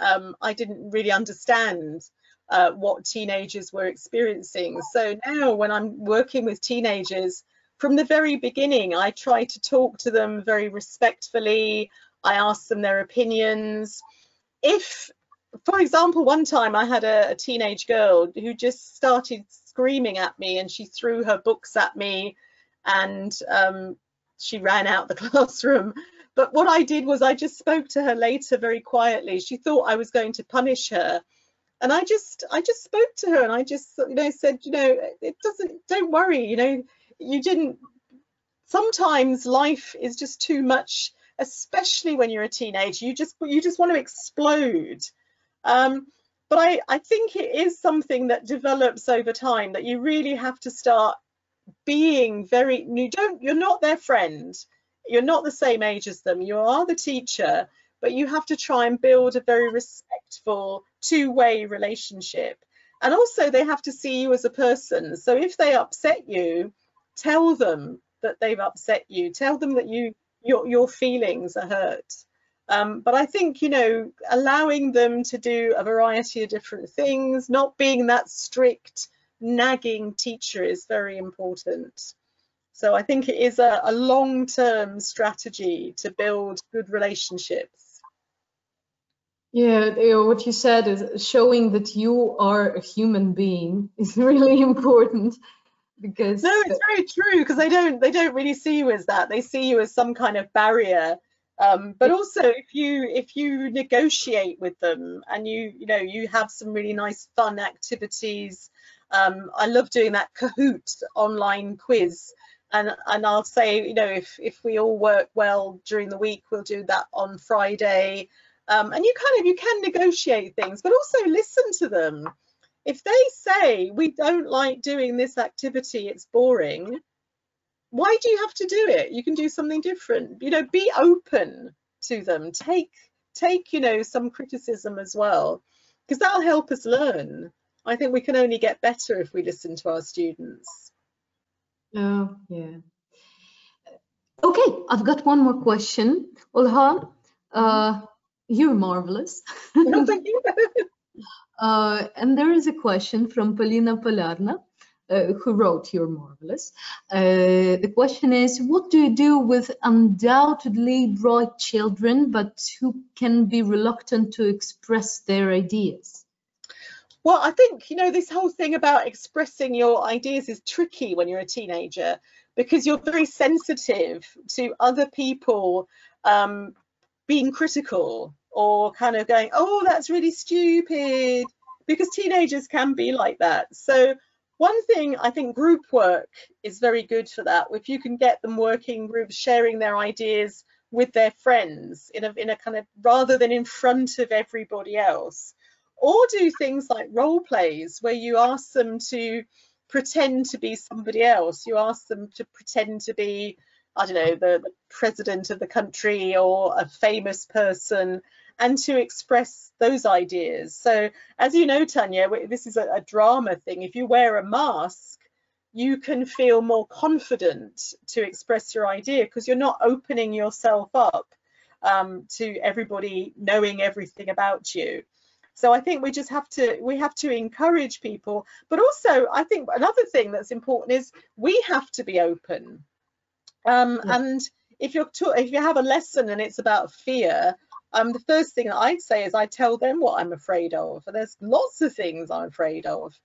I didn't really understand what teenagers were experiencing. So now when I'm working with teenagers, from the very beginning, I try to talk to them very respectfully. I ask them their opinions. If, for example, one time I had a teenage girl who just started screaming at me, and she threw her books at me, and she ran out the classroom. But what I did was I just spoke to her later very quietly. She thought I was going to punish her. And I just spoke to her, and I just, you know, said, you know, don't worry, you know, you didn't, sometimes life is just too much, especially when you're a teenager. You just want to explode. But I think it is something that develops over time, that you really have to start being very, you're not their friend, you're not the same age as them, you are the teacher, but you have to try and build a very respectful two-way relationship. And also they have to see you as a person. So if they upset you, tell them that they've upset you, tell them that your feelings are hurt. But I think, you know, allowing them to do a variety of different things, not being that strict, nagging teacher is very important. So I think it is a long-term strategy to build good relationships. Yeah, what you said is showing that you are a human being is really important, because no, it's very true, because they don't really see you as that. They see you as some kind of barrier. But also if you negotiate with them, and you know, you have some really nice fun activities. I love doing that Kahoot online quiz, and I'll say, you know, if we all work well during the week, we'll do that on Friday. And you can negotiate things, but also listen to them. If they say, we don't like doing this activity, it's boring, why do you have to do it? You can do something different. You know, be open to them. Take you know, some criticism as well, because that'll help us learn. I think we can only get better if we listen to our students. Oh, yeah. Okay, I've got one more question. Olga, you're marvelous. No, thank you. And there is a question from Polina Polarna, who wrote "You're marvelous." The question is, what do you do with undoubtedly bright children, but who can be reluctant to express their ideas? Well, I think, you know, this whole thing about expressing your ideas is tricky when you're a teenager, because you're very sensitive to other people being critical, or kind of going, oh, that's really stupid, because teenagers can be like that. So one thing, I think group work is very good for that. If you can get them working groups, sharing their ideas with their friends in a kind of, rather than in front of everybody else. Or do things like role plays, where you ask them to pretend to be somebody else. You ask them to pretend to be, I don't know, the president of the country or a famous person, and to express those ideas. So as you know, Tanya, this is a drama thing. If you wear a mask, you can feel more confident to express your idea, because you're not opening yourself up to everybody knowing everything about you. So I think we have to encourage people. But also, I think another thing that's important is we have to be open. And if you have a lesson and it's about fear, the first thing that I'd say is I tell them what I'm afraid of. And there's lots of things I'm afraid of.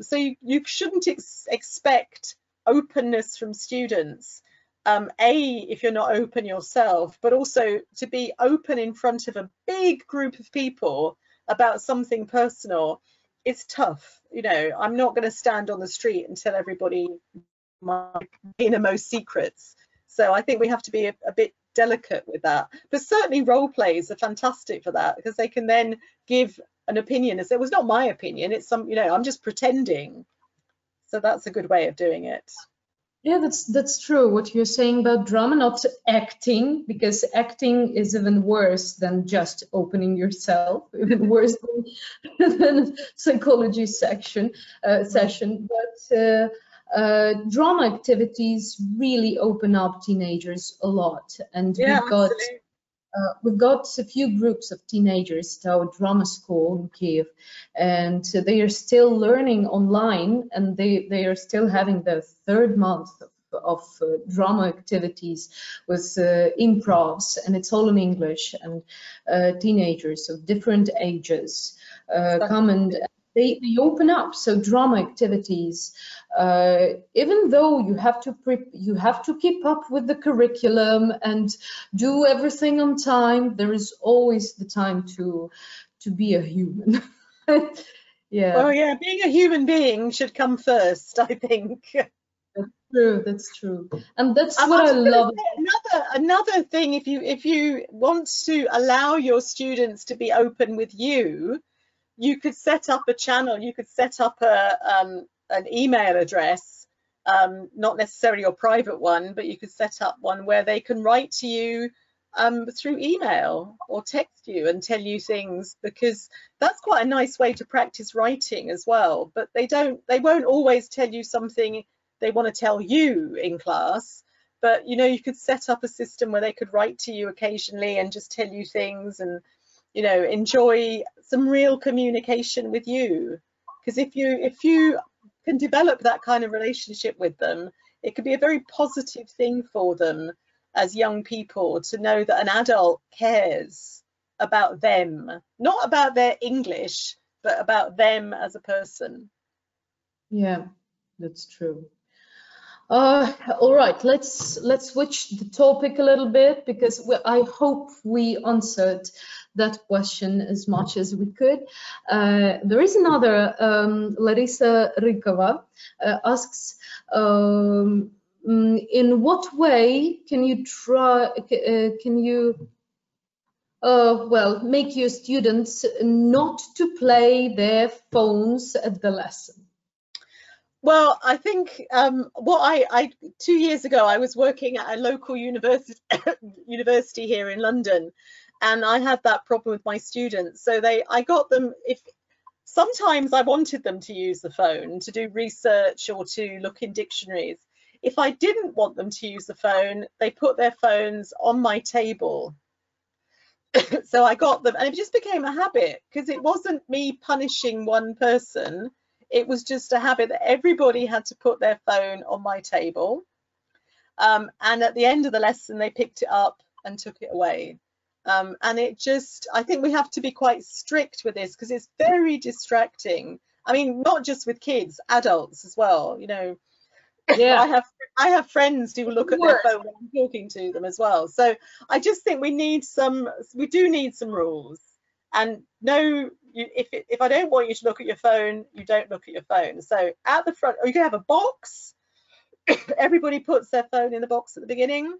So you shouldn't expect openness from students. If you're not open yourself, but also to be open in front of a big group of people about something personal. It's tough. You know, I'm not going to stand on the street and tell everybody my innermost secrets. So I think we have to be a bit delicate with that. But certainly role plays are fantastic for that, because they can then give an opinion and say, well, it's not my opinion, it's some, you know, I'm just pretending. So that's a good way of doing it. Yeah, that's true. What you're saying about drama, not acting, because acting is even worse than just opening yourself, even worse than psychology session. But drama activities really open up teenagers a lot, and Yeah, we've got a few groups of teenagers at our drama school in Kiev, and they are still learning online, and they are still having their third month of drama activities with improvs, and it's all in English, and teenagers of different ages come and they open up. So drama activities, even though you have to keep up with the curriculum and do everything on time, there is always the time to be a human. Yeah. Well, yeah, being a human being should come first, I think. That's true, and that's what I love. Another thing, if you want to allow your students to be open with you, you could set up a channel. You could set up an email address, not necessarily your private one, but you could set up one where they can write to you through email or text you and tell you things, because that's quite a nice way to practice writing as well. But they won't always tell you something they want to tell you in class, but you know, you could set up a system where they could write to you occasionally and just tell you things, and you know, enjoy some real communication with you. Because if you can develop that kind of relationship with them, it could be a very positive thing for them as young people to know that an adult cares about them, not about their English, but about them as a person. Yeah, that's true. All right, let's switch the topic a little bit, because I hope we answered that question as much as we could. There is another, Larisa Rykova asks, in what way can you make your students not to play their phones at the lesson? Well, I think 2 years ago, I was working at a local university here in London, and I had that problem with my students. So I got them, sometimes I wanted them to use the phone to do research or to look in dictionaries. If I didn't want them to use the phone, they put their phones on my table. So I got them, and it just became a habit, because it wasn't me punishing one person. It was just a habit that everybody had to put their phone on my table. And at the end of the lesson, they picked it up and took it away. And it just, I think we have to be quite strict with this, because it's very distracting. I mean, not just with kids, adults as well, you know. Yeah. I have friends who look at their phone when I'm talking to them as well. So I just think we do need some rules. And no, if I don't want you to look at your phone, you don't look at your phone. So at the front, or you can have a box. Everybody puts their phone in the box at the beginning,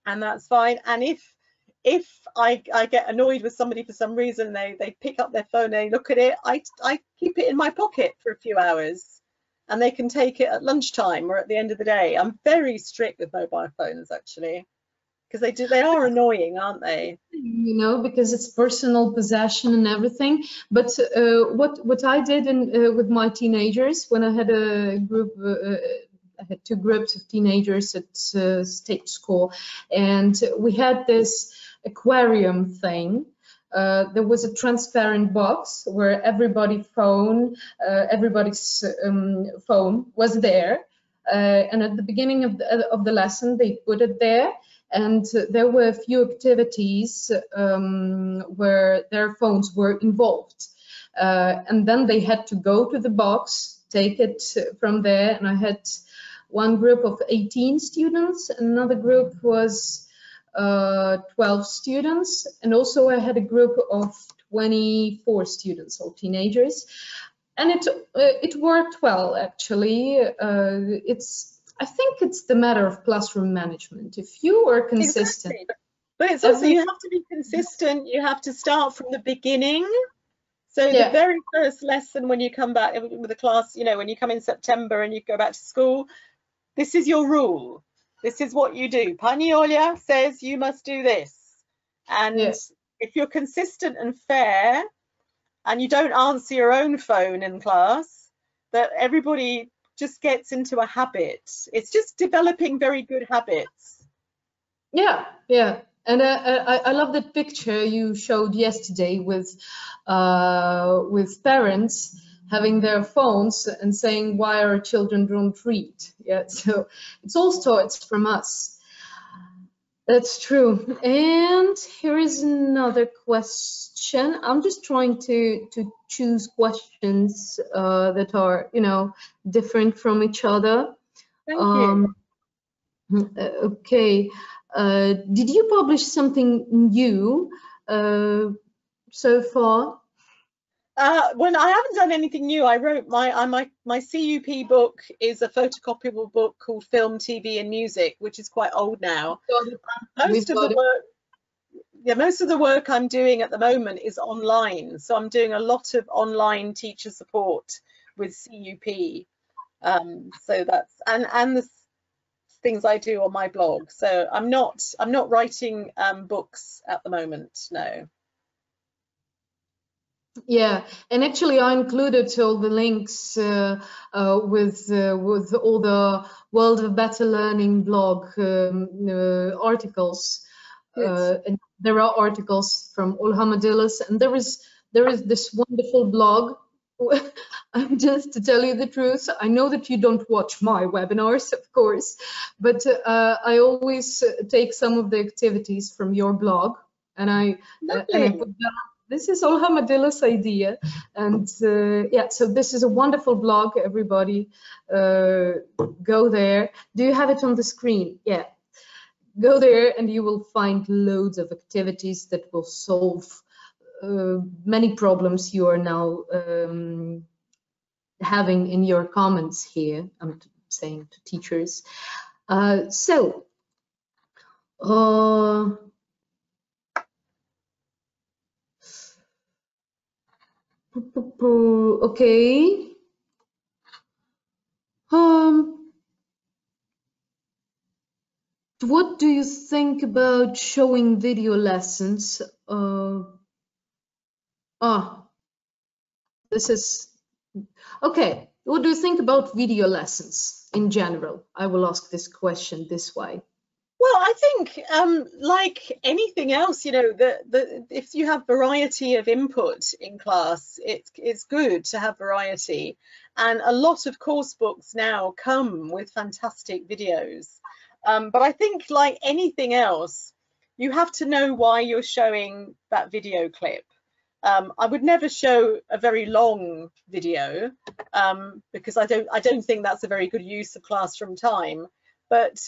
and that's fine. And if I get annoyed with somebody for some reason, they pick up their phone, they look at it, I keep it in my pocket for a few hours, and they can take it at lunchtime or at the end of the day. I'm very strict with mobile phones, actually, because they are annoying, aren't they? You know, because it's personal possession and everything. But what I did with my teenagers, when I had a group, I had two groups of teenagers at state school, and we had this aquarium thing. There was a transparent box where everybody's phone was there, and at the beginning of the lesson they put it there, and there were a few activities where their phones were involved, and then they had to go to the box, take it from there. And I had one group of 18 students, and another group was 12 students, and also I had a group of 24 students, all teenagers, and it worked well, actually. I think it's the matter of classroom management. If you are consistent. Exactly. But it's also, you have to be consistent. You have to start from the beginning. So the very first lesson when you come back with the class, you know, when you come in September and you go back to school, this is your rule. This is what you do. Pani Olia says you must do this. And if you're consistent and fair and you don't answer your own phone in class, that everybody just gets into a habit. It's just developing very good habits. Yeah, yeah. And I love that picture you showed yesterday with parents having their phones and saying why our children don't read. Yeah, so it all starts from us. That's true. And here is another question. I'm just trying to choose questions that are, you know, different from each other. Thank you. Okay. Did you publish something new so far? Well, I haven't done anything new. I wrote my CUP book is a photocopyable book called Film, TV and Music, which is quite old now. Most of the work I'm doing at the moment is online. So I'm doing a lot of online teacher support with CUP. So that's and the things I do on my blog. So I'm not writing books at the moment, no. Yeah, and actually I included all the links with all the World of Better Learning blog articles. And there are articles from Ольго Mадilus, and there is this wonderful blog. Just to tell you the truth, I know that you don't watch my webinars, of course, but I always take some of the activities from your blog, and I put down. This is Ольgo Madilus's idea, and yeah, so this is a wonderful blog. Everybody, go there. Do you have it on the screen? Yeah, go there, and you will find loads of activities that will solve many problems you are now having in your comments here. I'm saying to teachers. Okay. What do you think about showing video lessons? This is okay. What do you think about video lessons in general? I will ask this question this way. Well, I think like anything else, you know, if you have variety of input in class, it's good to have variety. And a lot of course books now come with fantastic videos. But I think like anything else, you have to know why you're showing that video clip. I would never show a very long video because I don't think that's a very good use of classroom time. But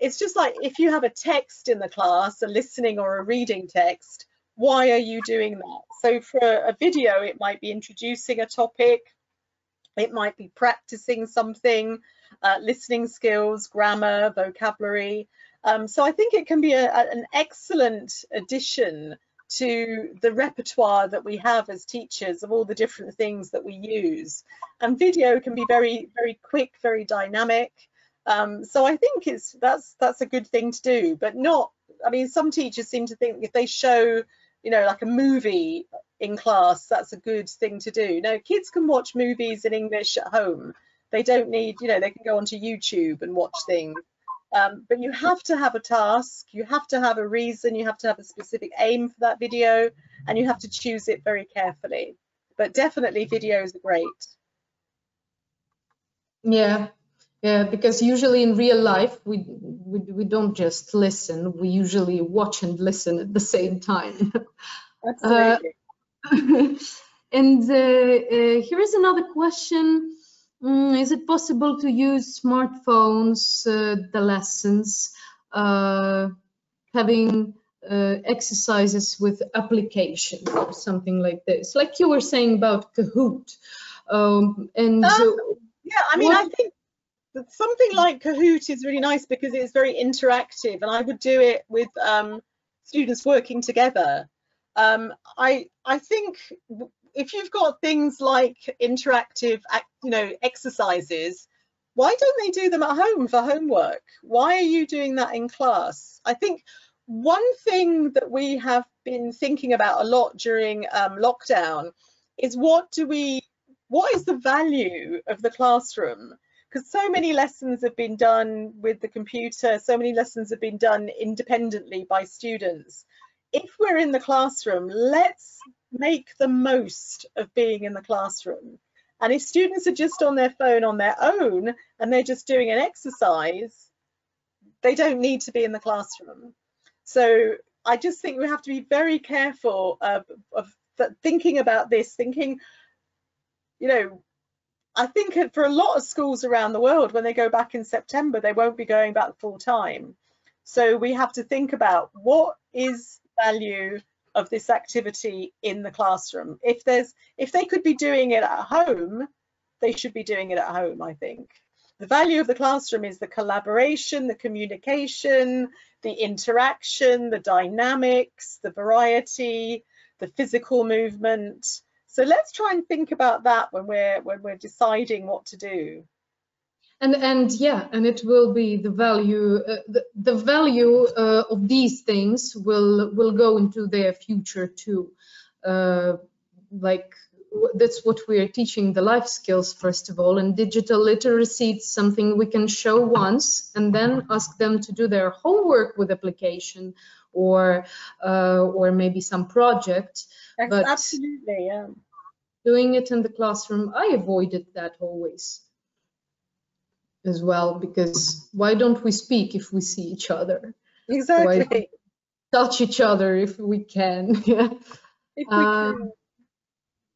it's just like if you have a text in the class, a listening or a reading text, why are you doing that? So for a video, it might be introducing a topic, it might be practicing something, listening skills, grammar, vocabulary. So I think it can be an excellent addition to the repertoire that we have as teachers of all the different things that we use. And video can be very, very quick, very dynamic. So I think that's a good thing to do, but not, I mean, some teachers seem to think if they show, you know, like a movie in class, that's a good thing to do. No, kids can watch movies in English at home. They don't need, you know, they can go onto YouTube and watch things. But you have to have a task, you have to have a reason, you have to have a specific aim for that video, and you have to choose it very carefully. But definitely videos are great. Yeah. Yeah, because usually in real life, we don't just listen, we usually watch and listen at the same time. Absolutely. And here is another question. Is it possible to use smartphones, the lessons, having exercises with application or something like this? Like you were saying about Kahoot. Yeah, I mean, I think something like Kahoot is really nice because it's very interactive, and I would do it with students working together. I think if you've got things like interactive, you know, exercises, why don't they do them at home for homework? Why are you doing that in class? I think one thing that we have been thinking about a lot during lockdown is what is the value of the classroom? Because so many lessons have been done with the computer, so many lessons have been done independently by students. If we're in the classroom, let's make the most of being in the classroom. And if students are just on their phone on their own and they're just doing an exercise, they don't need to be in the classroom. So I just think we have to be very careful of thinking about this, thinking, you know, I think for a lot of schools around the world, when they go back in September, they won't be going back full time. So we have to think about what is the value of this activity in the classroom. If they could be doing it at home, they should be doing it at home, I think. The value of the classroom is the collaboration, the communication, the interaction, the dynamics, the variety, the physical movement. So let's try and think about that when we're deciding what to do. And yeah, and it will be the value. The value of these things will go into their future too. Like that's what we are teaching, the life skills first of all, and digital literacy. It's something we can show once and then ask them to do their homework with application or maybe some project. But absolutely, yeah. Doing it in the classroom, I avoided that always as well, because why don't we speak if we see each other? Exactly. Why touch each other if we can? Yeah. If we can.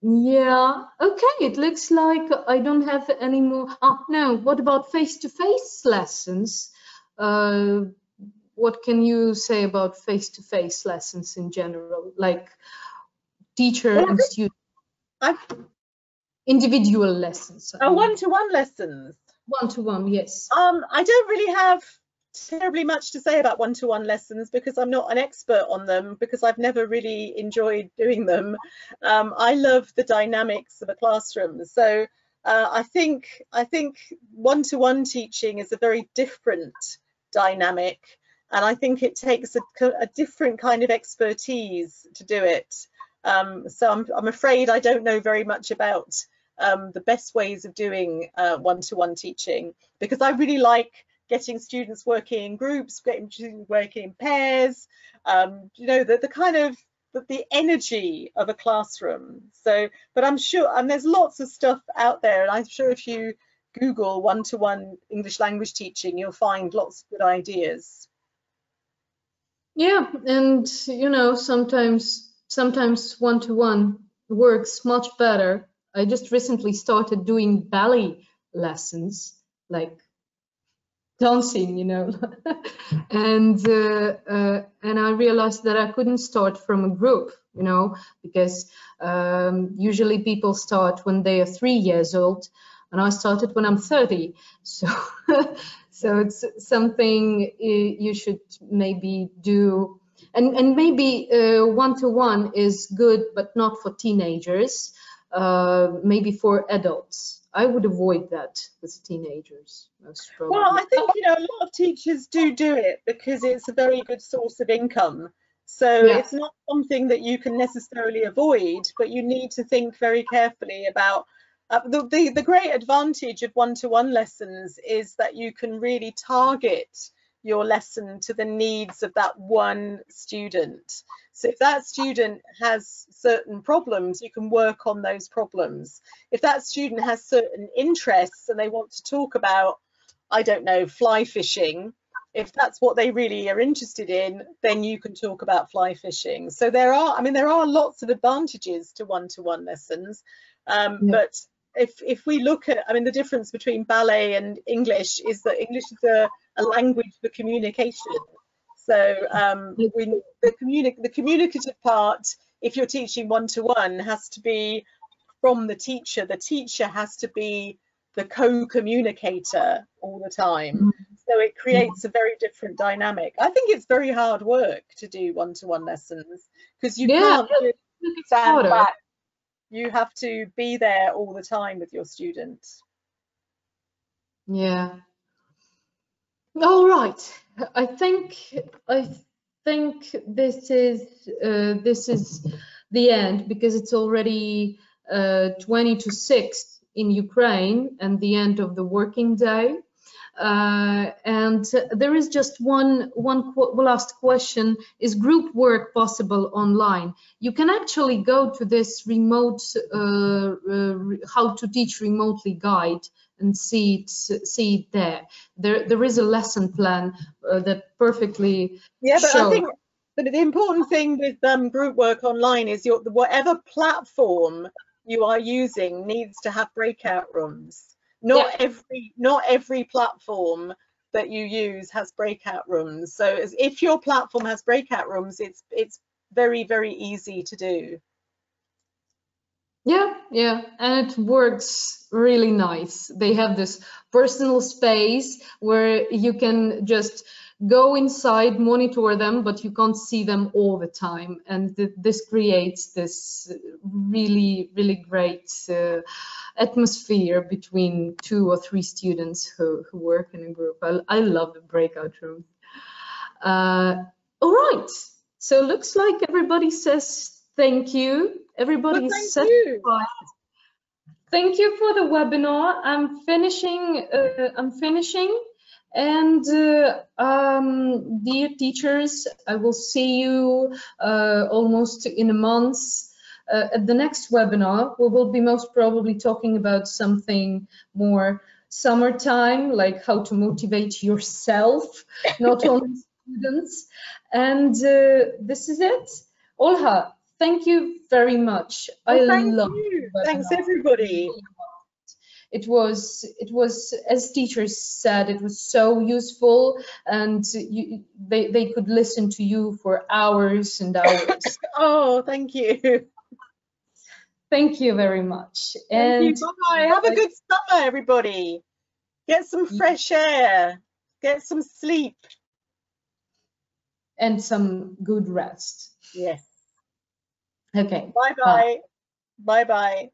Yeah, okay, it looks like I don't have any more. No, what about face-to-face lessons? What can you say about face-to-face lessons in general, like teacher and student? Individual lessons. Oh, one-to-one lessons. One-to-one, yes. I don't really have terribly much to say about one-to-one lessons because I'm not an expert on them, because I've never really enjoyed doing them. I love the dynamics of a classroom. So I think one-to-one teaching is a very different dynamic, and I think it takes a different kind of expertise to do it. So I'm afraid I don't know very much about the best ways of doing one-to-one teaching, because I really like getting students working in groups, getting students working in pairs, you know, the kind of the energy of a classroom. So, but I'm sure, and there's lots of stuff out there, and I'm sure if you Google one-to-one English language teaching, you'll find lots of good ideas. Yeah, and you know, sometimes one-to-one works much better. I just recently started doing ballet lessons, like dancing, you know, and I realized that I couldn't start from a group, you know, because usually people start when they are 3 years old, and I started when I'm 30. So so it's something you should maybe do. And maybe one-to-one is good, but not for teenagers, maybe for adults. I would avoid that with teenagers, most probably. Well, I think, you know, a lot of teachers do it because it's a very good source of income. So yeah, it's not something that you can necessarily avoid, but you need to think very carefully about the great advantage of one-to-one lessons is that you can really target your lesson to the needs of that one student. So if that student has certain problems, you can work on those problems. If that student has certain interests and they want to talk about, I don't know, fly fishing, if that's what they really are interested in, then you can talk about fly fishing. So there are lots of advantages to one-to-one lessons, but if we look at, the difference between ballet and English is that English is a language for communication. So the communicative part, if you're teaching one-to-one, has to be from the teacher. The teacher has to be the co-communicator all the time. So it creates a very different dynamic. I think it's very hard work to do one-to-one lessons because you can't just stand back. You have to be there all the time with your students. Yeah. All right. I think this is the end, because it's already 20 to 6 in Ukraine and the end of the working day. And there is just one last question: is group work possible online? You can actually go to this remote how to teach remotely guide and see it there. There is a lesson plan that perfectly but shows. I think the important thing with group work online is whatever platform you are using needs to have breakout rooms. Not every platform that you use has breakout rooms. So if your platform has breakout rooms, it's very, very easy to do. Yeah, and it works really nice. They have this personal space where you can just go inside, monitor them, but you can't see them all the time. And this creates this really, really great atmosphere between 2 or 3 students who work in a group. I love the breakout room. All right, so looks like everybody says thank you. Everybody is satisfied. Thank you for the webinar. I'm finishing. And dear teachers, I will see you almost in a month. At the next webinar, we will be most probably talking about something more summertime, like how to motivate yourself, not only students. And this is it. Olga, thank you very much. Well, thank you. Thanks everybody. It was, as teachers said, it was so useful, and they could listen to you for hours and hours. Oh, thank you. Thank you very much. Thank you. Bye-bye. Have a good summer, everybody. Get some fresh air. Get some sleep. And some good rest. Yes. Okay. Bye-bye. Bye-bye.